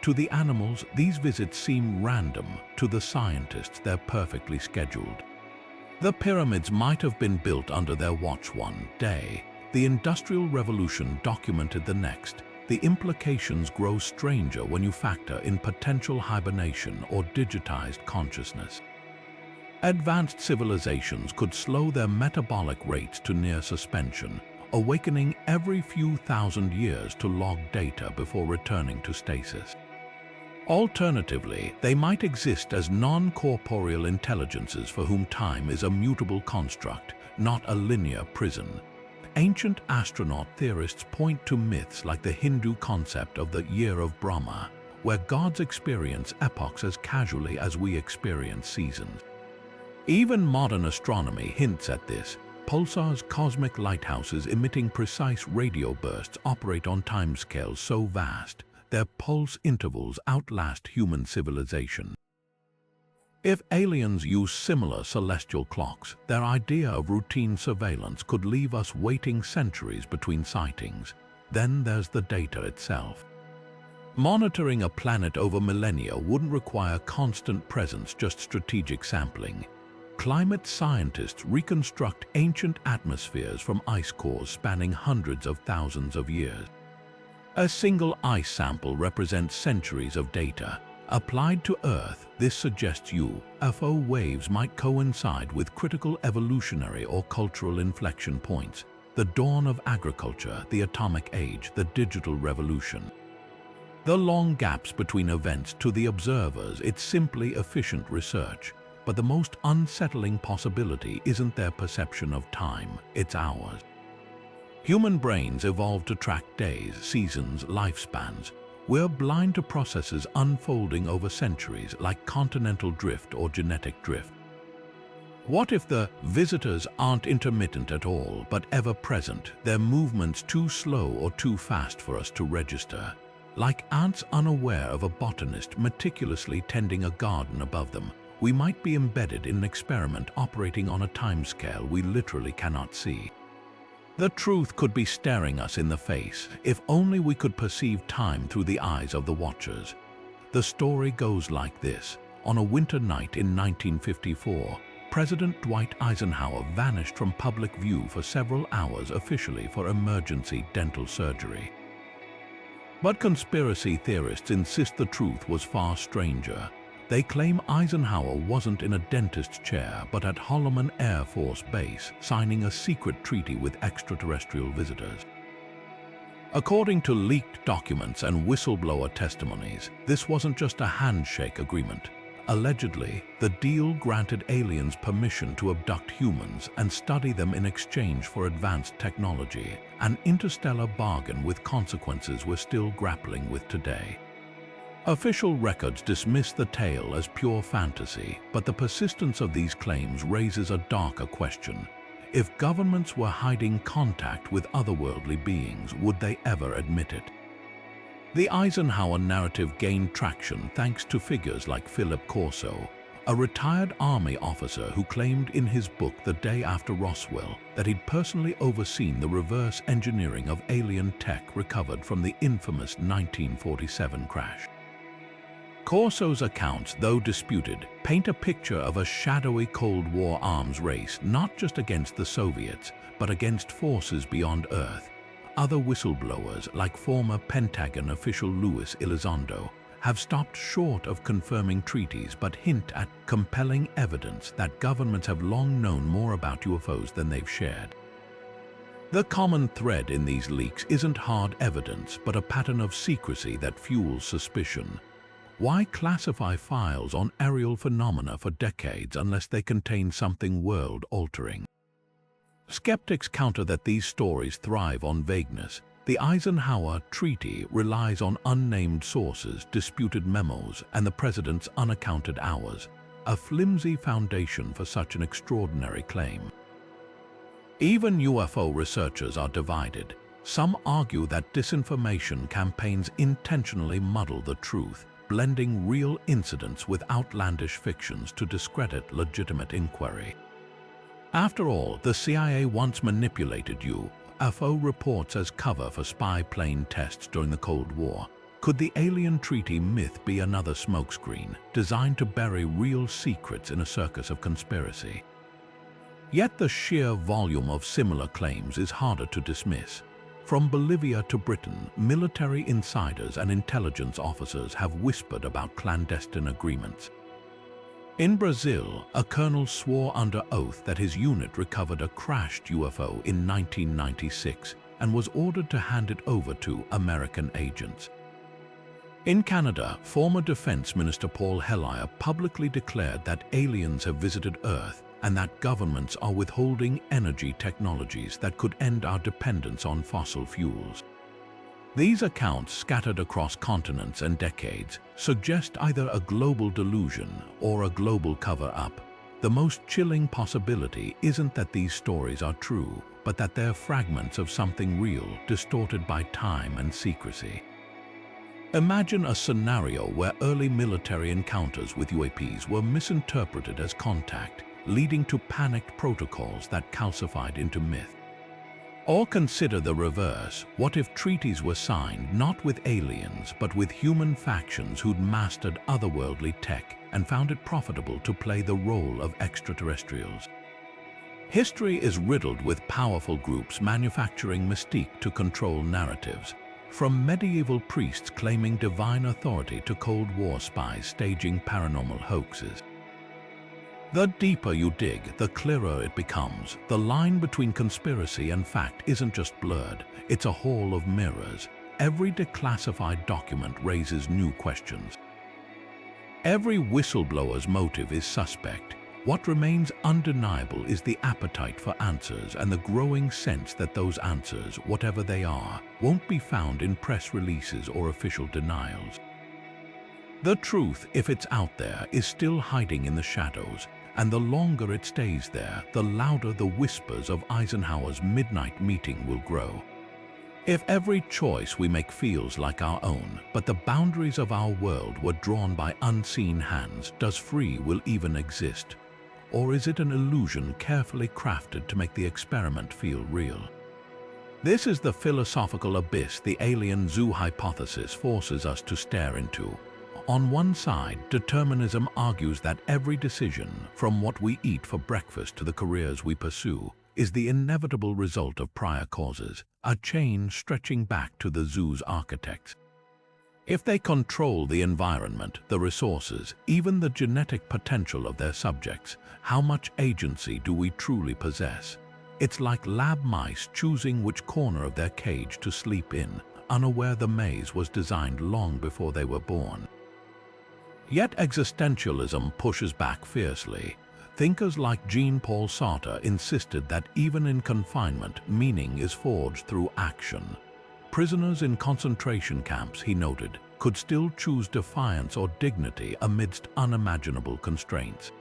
To the animals, these visits seem random. To the scientists, they're perfectly scheduled. The pyramids might have been built under their watch one day. The Industrial Revolution documented the next. The implications grow stranger when you factor in potential hibernation or digitized consciousness. Advanced civilizations could slow their metabolic rates to near suspension, awakening every few thousand years to log data before returning to stasis. Alternatively, they might exist as non-corporeal intelligences for whom time is a mutable construct, not a linear prison. Ancient astronaut theorists point to myths like the Hindu concept of the Year of Brahma, where gods experience epochs as casually as we experience seasons. Even modern astronomy hints at this. Pulsars, cosmic lighthouses emitting precise radio bursts, operate on timescales so vast their pulse intervals outlast human civilization. If aliens use similar celestial clocks, their idea of routine surveillance could leave us waiting centuries between sightings. Then there's the data itself. Monitoring a planet over millennia wouldn't require constant presence, just strategic sampling. Climate scientists reconstruct ancient atmospheres from ice cores spanning hundreds of thousands of years. A single ice sample represents centuries of data. Applied to Earth, this suggests UFO waves might coincide with critical evolutionary or cultural inflection points: the dawn of agriculture, the atomic age, the digital revolution. The long gaps between events, to the observers, it's simply efficient research. But the most unsettling possibility isn't their perception of time, it's ours. Human brains evolved to track days, seasons, lifespans. We're blind to processes unfolding over centuries, like continental drift or genetic drift. What if the visitors aren't intermittent at all, but ever present, their movements too slow or too fast for us to register? Like ants unaware of a botanist meticulously tending a garden above them, we might be embedded in an experiment operating on a timescale we literally cannot see. The truth could be staring us in the face, if only we could perceive time through the eyes of the watchers. The story goes like this. On a winter night in 1954, President Dwight Eisenhower vanished from public view for several hours, officially for emergency dental surgery. But conspiracy theorists insist the truth was far stranger. They claim Eisenhower wasn't in a dentist's chair but at Holloman Air Force Base, signing a secret treaty with extraterrestrial visitors. According to leaked documents and whistleblower testimonies, this wasn't just a handshake agreement. Allegedly, the deal granted aliens permission to abduct humans and study them in exchange for advanced technology, an interstellar bargain with consequences we're still grappling with today. Official records dismiss the tale as pure fantasy, but the persistence of these claims raises a darker question. If governments were hiding contact with otherworldly beings, would they ever admit it? The Eisenhower narrative gained traction thanks to figures like Philip Corso, a retired Army officer who claimed in his book The Day After Roswell that he'd personally overseen the reverse engineering of alien tech recovered from the infamous 1947 crash. Corso's accounts, though disputed, paint a picture of a shadowy Cold War arms race not just against the Soviets, but against forces beyond Earth. Other whistleblowers, like former Pentagon official Luis Elizondo, have stopped short of confirming treaties but hint at compelling evidence that governments have long known more about UFOs than they've shared. The common thread in these leaks isn't hard evidence, but a pattern of secrecy that fuels suspicion. Why classify files on aerial phenomena for decades unless they contain something world-altering? Skeptics counter that these stories thrive on vagueness. The Eisenhower Treaty relies on unnamed sources, disputed memos, and the president's unaccounted hours, a flimsy foundation for such an extraordinary claim. Even UFO researchers are divided. Some argue that disinformation campaigns intentionally muddle the truth, blending real incidents with outlandish fictions to discredit legitimate inquiry. After all, the CIA once manipulated UFO reports as cover for spy plane tests during the Cold War. Could the alien treaty myth be another smokescreen, designed to bury real secrets in a circus of conspiracy? Yet the sheer volume of similar claims is harder to dismiss. From Bolivia to Britain, military insiders and intelligence officers have whispered about clandestine agreements. In Brazil, a colonel swore under oath that his unit recovered a crashed UFO in 1996 and was ordered to hand it over to American agents. In Canada, former Defense Minister Paul Hellyer publicly declared that aliens have visited Earth and that governments are withholding energy technologies that could end our dependence on fossil fuels. These accounts, scattered across continents and decades, suggest either a global delusion or a global cover-up. The most chilling possibility isn't that these stories are true, but that they're fragments of something real, distorted by time and secrecy. Imagine a scenario where early military encounters with UAPs were misinterpreted as contact, leading to panicked protocols that calcified into myth. Or consider the reverse. What if treaties were signed not with aliens, but with human factions who'd mastered otherworldly tech and found it profitable to play the role of extraterrestrials? History is riddled with powerful groups manufacturing mystique to control narratives, from medieval priests claiming divine authority to Cold War spies staging paranormal hoaxes. The deeper you dig, the clearer it becomes. The line between conspiracy and fact isn't just blurred, it's a hall of mirrors. Every declassified document raises new questions. Every whistleblower's motive is suspect. What remains undeniable is the appetite for answers and the growing sense that those answers, whatever they are, won't be found in press releases or official denials. The truth, if it's out there, is still hiding in the shadows, and the longer it stays there, the louder the whispers of Eisenhower's midnight meeting will grow. If every choice we make feels like our own, but the boundaries of our world were drawn by unseen hands, does free will even exist? Or is it an illusion carefully crafted to make the experiment feel real? This is the philosophical abyss the alien zoo hypothesis forces us to stare into. On one side, determinism argues that every decision, from what we eat for breakfast to the careers we pursue, is the inevitable result of prior causes, a chain stretching back to the zoo's architects. If they control the environment, the resources, even the genetic potential of their subjects, how much agency do we truly possess? It's like lab mice choosing which corner of their cage to sleep in, unaware the maze was designed long before they were born. Yet existentialism pushes back fiercely. Thinkers like Jean-Paul Sartre insisted that even in confinement, meaning is forged through action. Prisoners in concentration camps, he noted, could still choose defiance or dignity amidst unimaginable constraints.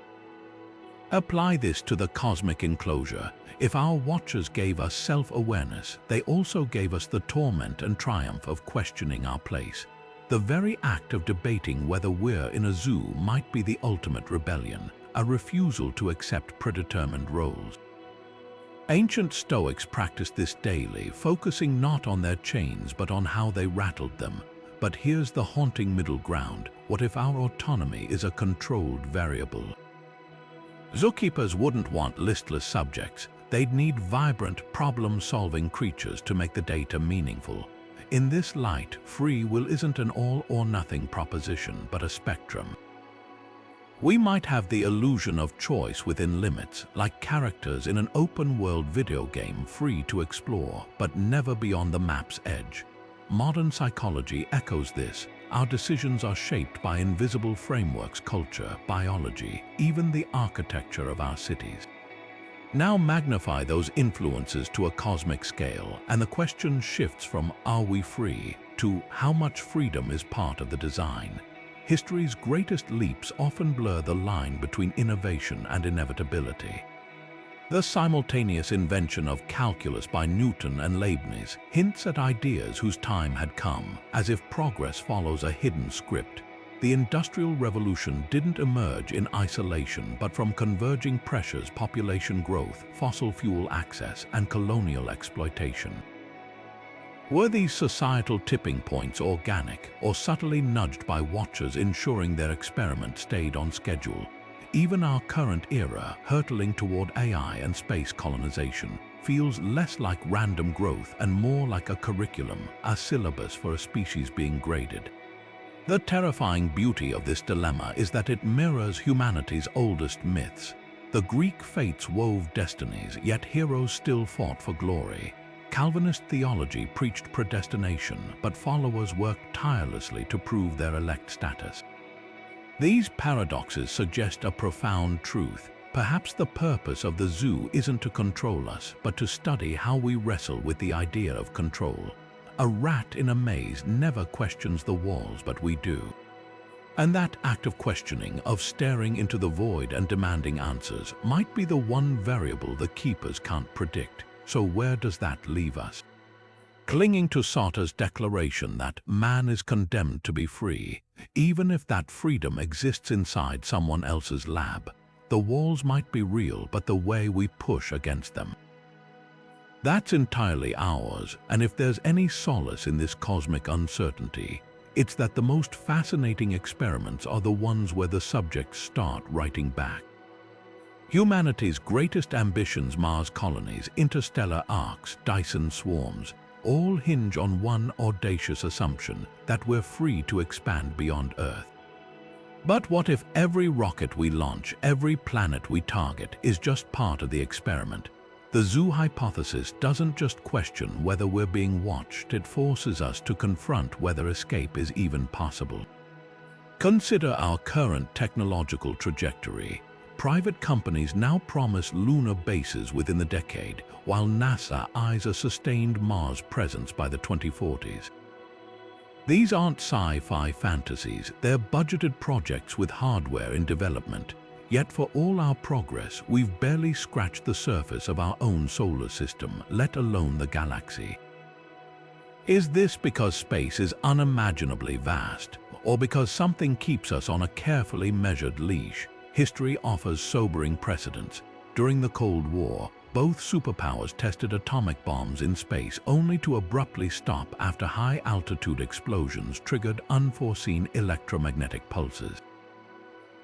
Apply this to the cosmic enclosure. If our watchers gave us self-awareness, they also gave us the torment and triumph of questioning our place. The very act of debating whether we're in a zoo might be the ultimate rebellion, a refusal to accept predetermined roles. Ancient Stoics practiced this daily, focusing not on their chains but on how they rattled them. But here's the haunting middle ground. What if our autonomy is a controlled variable? Zookeepers wouldn't want listless subjects. They'd need vibrant, problem-solving creatures to make the data meaningful. In this light, free will isn't an all-or-nothing proposition, but a spectrum. We might have the illusion of choice within limits, like characters in an open-world video game free to explore, but never beyond the map's edge. Modern psychology echoes this. Our decisions are shaped by invisible frameworks, culture, biology, even the architecture of our cities. Now magnify those influences to a cosmic scale, and the question shifts from "are we free?" to "how much freedom is part of the design?" History's greatest leaps often blur the line between innovation and inevitability. The simultaneous invention of calculus by Newton and Leibniz hints at ideas whose time had come, as if progress follows a hidden script. The Industrial Revolution didn't emerge in isolation, but from converging pressures: population growth, fossil fuel access, and colonial exploitation. Were these societal tipping points organic, or subtly nudged by watchers ensuring their experiment stayed on schedule? Even our current era, hurtling toward AI and space colonization, feels less like random growth and more like a curriculum, a syllabus for a species being graded. The terrifying beauty of this dilemma is that it mirrors humanity's oldest myths. The Greek fates wove destinies, yet heroes still fought for glory. Calvinist theology preached predestination, but followers worked tirelessly to prove their elect status. These paradoxes suggest a profound truth. Perhaps the purpose of the zoo isn't to control us, but to study how we wrestle with the idea of control. A rat in a maze never questions the walls, but we do. And that act of questioning, of staring into the void and demanding answers, might be the one variable the keepers can't predict. So where does that leave us? Clinging to Sartre's declaration that man is condemned to be free, even if that freedom exists inside someone else's lab, the walls might be real, but the way we push against them, that's entirely ours. And if there's any solace in this cosmic uncertainty, it's that the most fascinating experiments are the ones where the subjects start writing back. Humanity's greatest ambitions, Mars colonies, interstellar arcs, Dyson swarms, all hinge on one audacious assumption: that we're free to expand beyond Earth. But what if every rocket we launch, every planet we target, is just part of the experiment? The zoo hypothesis doesn't just question whether we're being watched, it forces us to confront whether escape is even possible. Consider our current technological trajectory. Private companies now promise lunar bases within the decade, while NASA eyes a sustained Mars presence by the 2040s. These aren't sci-fi fantasies, they're budgeted projects with hardware in development. Yet for all our progress, we've barely scratched the surface of our own solar system, let alone the galaxy. Is this because space is unimaginably vast, or because something keeps us on a carefully measured leash? History offers sobering precedents. During the Cold War, both superpowers tested atomic bombs in space, only to abruptly stop after high-altitude explosions triggered unforeseen electromagnetic pulses.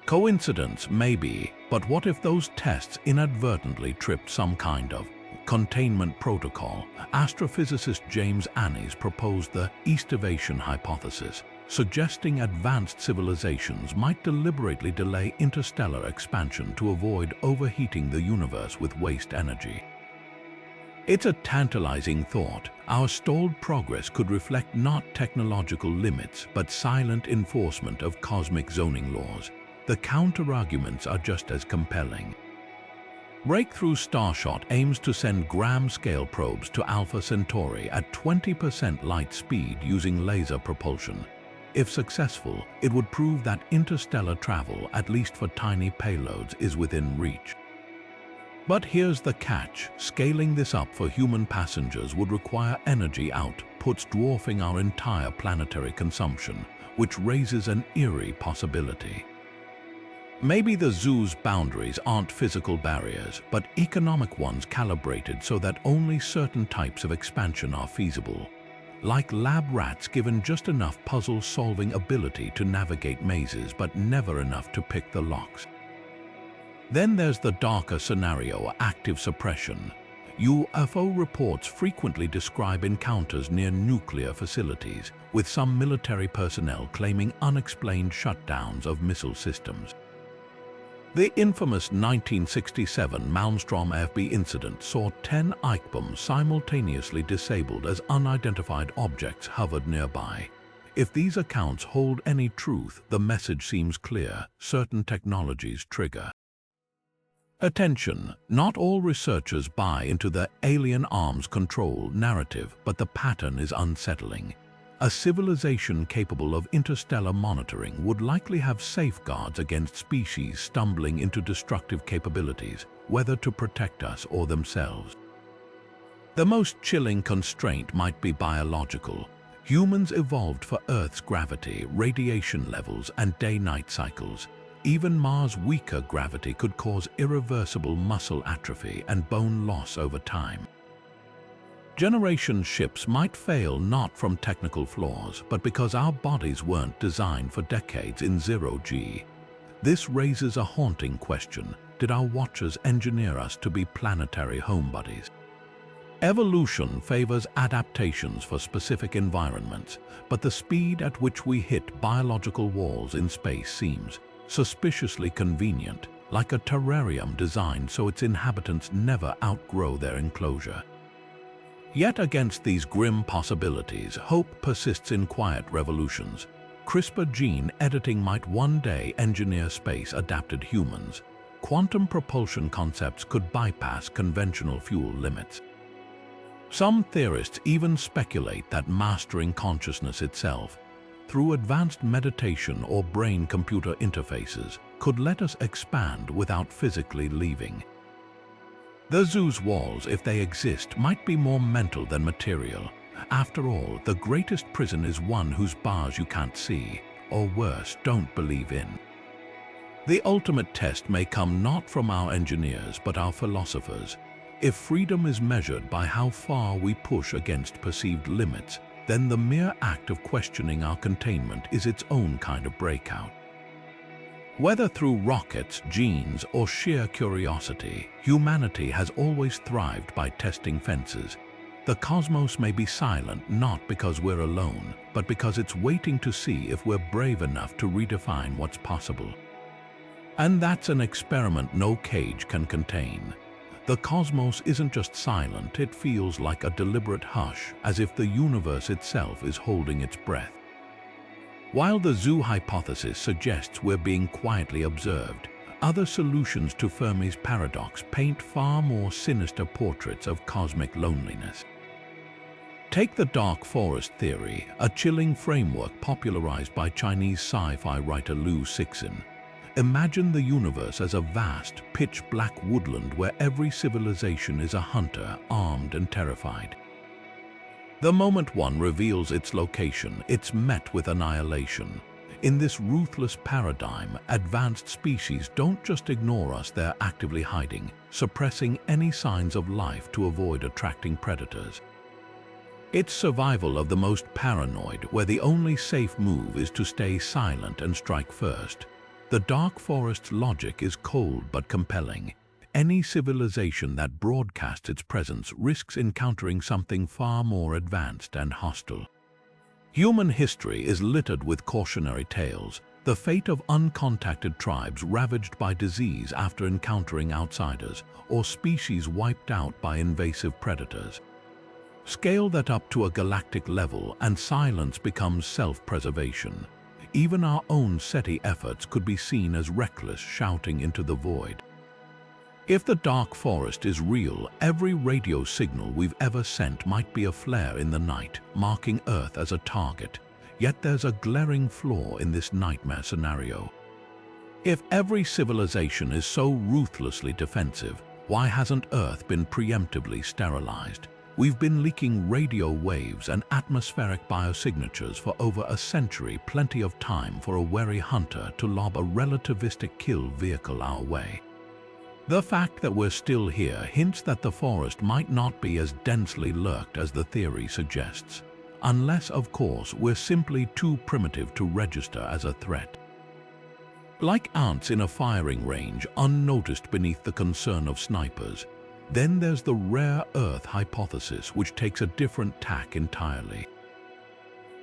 Coincidence, maybe, but what if those tests inadvertently tripped some kind of containment protocol? Astrophysicist James Annes proposed the Eastivation hypothesis, suggesting advanced civilizations might deliberately delay interstellar expansion to avoid overheating the universe with waste energy. It's a tantalizing thought. Our stalled progress could reflect not technological limits, but silent enforcement of cosmic zoning laws. The counter-arguments are just as compelling. Breakthrough Starshot aims to send gram-scale probes to Alpha Centauri at 20% light speed using laser propulsion. If successful, it would prove that interstellar travel, at least for tiny payloads, is within reach. But here's the catch: scaling this up for human passengers would require energy outputs dwarfing our entire planetary consumption, which raises an eerie possibility. Maybe the zoo's boundaries aren't physical barriers, but economic ones calibrated so that only certain types of expansion are feasible. Like lab rats given just enough puzzle-solving ability to navigate mazes, but never enough to pick the locks. Then there's the darker scenario: active suppression. UFO reports frequently describe encounters near nuclear facilities, with some military personnel claiming unexplained shutdowns of missile systems. The infamous 1967 Malmstrom FB incident saw 10 Ike bombs simultaneously disabled as unidentified objects hovered nearby. If these accounts hold any truth, the message seems clear: certain technologies trigger. Attention! Not all researchers buy into the alien arms control narrative, but the pattern is unsettling. A civilization capable of interstellar monitoring would likely have safeguards against species stumbling into destructive capabilities, whether to protect us or themselves. The most chilling constraint might be biological. Humans evolved for Earth's gravity, radiation levels, and day-night cycles. Even Mars' weaker gravity could cause irreversible muscle atrophy and bone loss over time. Generation ships might fail not from technical flaws, but because our bodies weren't designed for decades in zero-G. This raises a haunting question: did our watchers engineer us to be planetary homebodies? Evolution favors adaptations for specific environments, but the speed at which we hit biological walls in space seems suspiciously convenient, like a terrarium designed so its inhabitants never outgrow their enclosure. Yet against these grim possibilities, hope persists in quiet revolutions. CRISPR gene editing might one day engineer space-adapted humans. quantum propulsion concepts could bypass conventional fuel limits. Some theorists even speculate that mastering consciousness itself, through advanced meditation or brain-computer interfaces, could let us expand without physically leaving. The zoo's walls, if they exist, might be more mental than material. After all, the greatest prison is one whose bars you can't see, or worse, don't believe in. The ultimate test may come not from our engineers but our philosophers. If freedom is measured by how far we push against perceived limits, then the mere act of questioning our containment is its own kind of breakout. Whether through rockets, genes, or sheer curiosity, humanity has always thrived by testing fences. The cosmos may be silent not because we're alone, but because it's waiting to see if we're brave enough to redefine what's possible. And that's an experiment no cage can contain. The cosmos isn't just silent, it feels like a deliberate hush, as if the universe itself is holding its breath. While the zoo hypothesis suggests we're being quietly observed, other solutions to Fermi's paradox paint far more sinister portraits of cosmic loneliness. Take the dark forest theory, a chilling framework popularized by Chinese sci-fi writer Liu Cixin. Imagine the universe as a vast, pitch-black woodland where every civilization is a hunter, armed and terrified. The moment one reveals its location, it's met with annihilation. In this ruthless paradigm, advanced species don't just ignore us, they're actively hiding, suppressing any signs of life to avoid attracting predators. It's survival of the most paranoid, where the only safe move is to stay silent and strike first. The dark forest's logic is cold but compelling. Any civilization that broadcasts its presence risks encountering something far more advanced and hostile. Human history is littered with cautionary tales, the fate of uncontacted tribes ravaged by disease after encountering outsiders, or species wiped out by invasive predators. Scale that up to a galactic level and silence becomes self-preservation. Even our own SETI efforts could be seen as reckless shouting into the void. If the dark forest is real, every radio signal we've ever sent might be a flare in the night, marking Earth as a target. Yet there's a glaring flaw in this nightmare scenario. If every civilization is so ruthlessly defensive, why hasn't Earth been preemptively sterilized? We've been leaking radio waves and atmospheric biosignatures for over a century, plenty of time for a wary hunter to lob a relativistic kill vehicle our way. The fact that we're still here hints that the forest might not be as densely lurked as the theory suggests. Unless, of course, we're simply too primitive to register as a threat. Like ants in a firing range, unnoticed beneath the concern of snipers, then there's the rare Earth hypothesis, which takes a different tack entirely.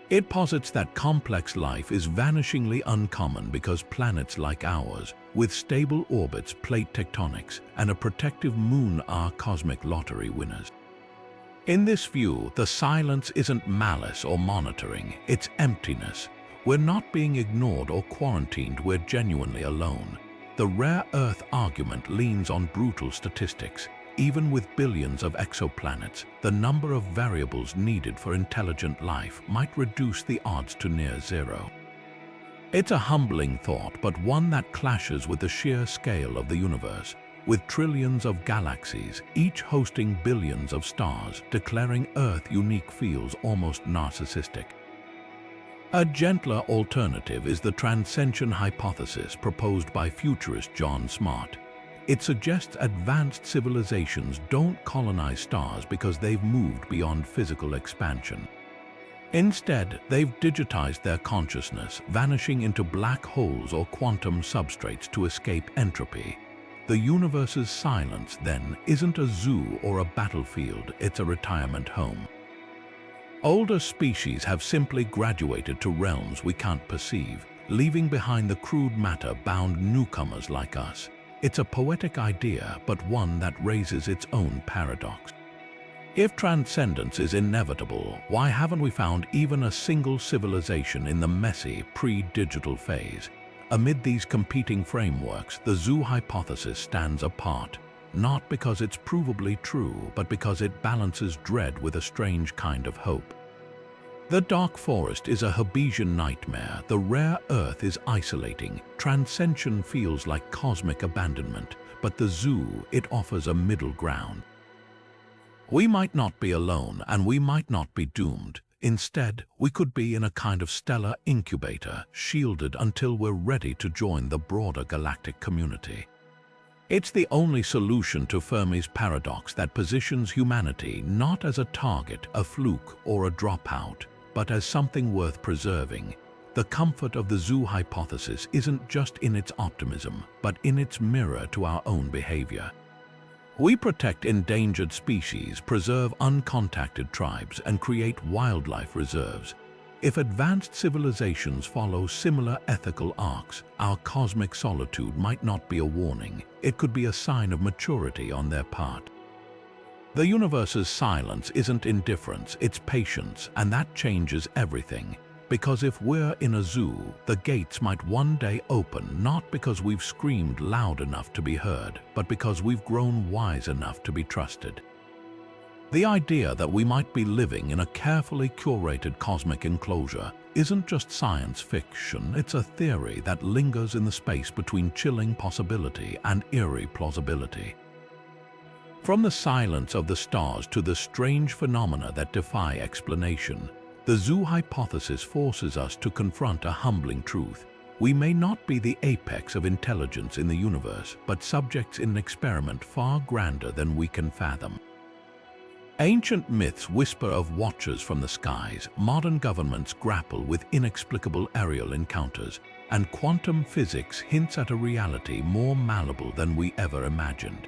It posits that complex life is vanishingly uncommon because planets like ours, with stable orbits, plate tectonics, and a protective moon are cosmic lottery winners. In this view, the silence isn't malice or monitoring, it's emptiness. We're not being ignored or quarantined, we're genuinely alone. The rare Earth argument leans on brutal statistics. Even with billions of exoplanets, the number of variables needed for intelligent life might reduce the odds to near zero. It's a humbling thought, but one that clashes with the sheer scale of the universe. With trillions of galaxies, each hosting billions of stars, declaring Earth unique feels almost narcissistic. A gentler alternative is the transcension hypothesis proposed by futurist John Smart. It suggests advanced civilizations don't colonize stars because they've moved beyond physical expansion. Instead, they've digitized their consciousness, vanishing into black holes or quantum substrates to escape entropy. The universe's silence, then, isn't a zoo or a battlefield, it's a retirement home. Older species have simply graduated to realms we can't perceive, leaving behind the crude matter-bound newcomers like us. It's a poetic idea, but one that raises its own paradox. If transcendence is inevitable, why haven't we found even a single civilization in the messy, pre-digital phase? Amid these competing frameworks, the zoo hypothesis stands apart, not because it's provably true, but because it balances dread with a strange kind of hope. The dark forest is a Hobbesian nightmare. The rare earth is isolating. Transcension feels like cosmic abandonment, but the zoo, it offers a middle ground. We might not be alone, and we might not be doomed. Instead, we could be in a kind of stellar incubator, shielded until we're ready to join the broader galactic community. It's the only solution to Fermi's paradox that positions humanity not as a target, a fluke, or a dropout, but as something worth preserving. The comfort of the zoo hypothesis isn't just in its optimism, but in its mirror to our own behavior. We protect endangered species, preserve uncontacted tribes, and create wildlife reserves. If advanced civilizations follow similar ethical arcs, our cosmic solitude might not be a warning. It could be a sign of maturity on their part. The universe's silence isn't indifference, it's patience, and that changes everything. Because if we're in a zoo, the gates might one day open not because we've screamed loud enough to be heard, but because we've grown wise enough to be trusted. The idea that we might be living in a carefully curated cosmic enclosure isn't just science fiction, it's a theory that lingers in the space between chilling possibility and eerie plausibility. From the silence of the stars to the strange phenomena that defy explanation, the zoo hypothesis forces us to confront a humbling truth. We may not be the apex of intelligence in the universe, but subjects in an experiment far grander than we can fathom. Ancient myths whisper of watchers from the skies, modern governments grapple with inexplicable aerial encounters, and quantum physics hints at a reality more malleable than we ever imagined.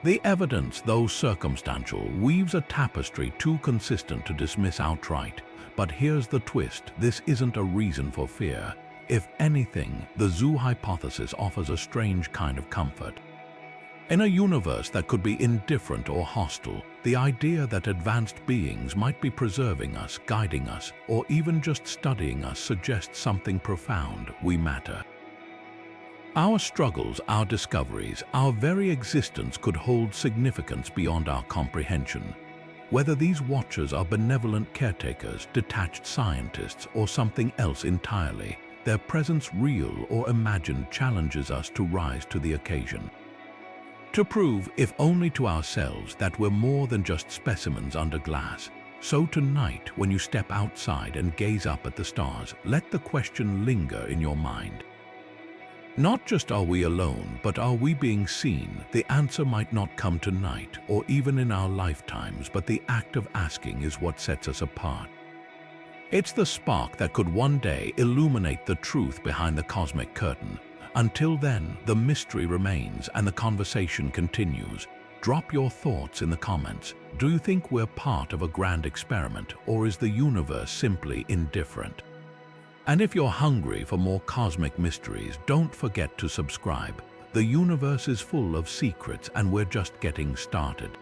The evidence, though circumstantial, weaves a tapestry too consistent to dismiss outright. But here's the twist: this isn't a reason for fear. If anything, the zoo hypothesis offers a strange kind of comfort. In a universe that could be indifferent or hostile, the idea that advanced beings might be preserving us, guiding us, or even just studying us suggests something profound: we matter. Our struggles, our discoveries, our very existence could hold significance beyond our comprehension. Whether these watchers are benevolent caretakers, detached scientists, or something else entirely, their presence, real or imagined, challenges us to rise to the occasion. To prove, if only to ourselves, that we're more than just specimens under glass. So tonight, when you step outside and gaze up at the stars, let the question linger in your mind. Not just are we alone, but are we being seen? The answer might not come tonight or even in our lifetimes, but the act of asking is what sets us apart. It's the spark that could one day illuminate the truth behind the cosmic curtain. Until then, the mystery remains and the conversation continues. Drop your thoughts in the comments. Do you think we're part of a grand experiment, or is the universe simply indifferent? And if you're hungry for more cosmic mysteries, don't forget to subscribe. The universe is full of secrets, and we're just getting started.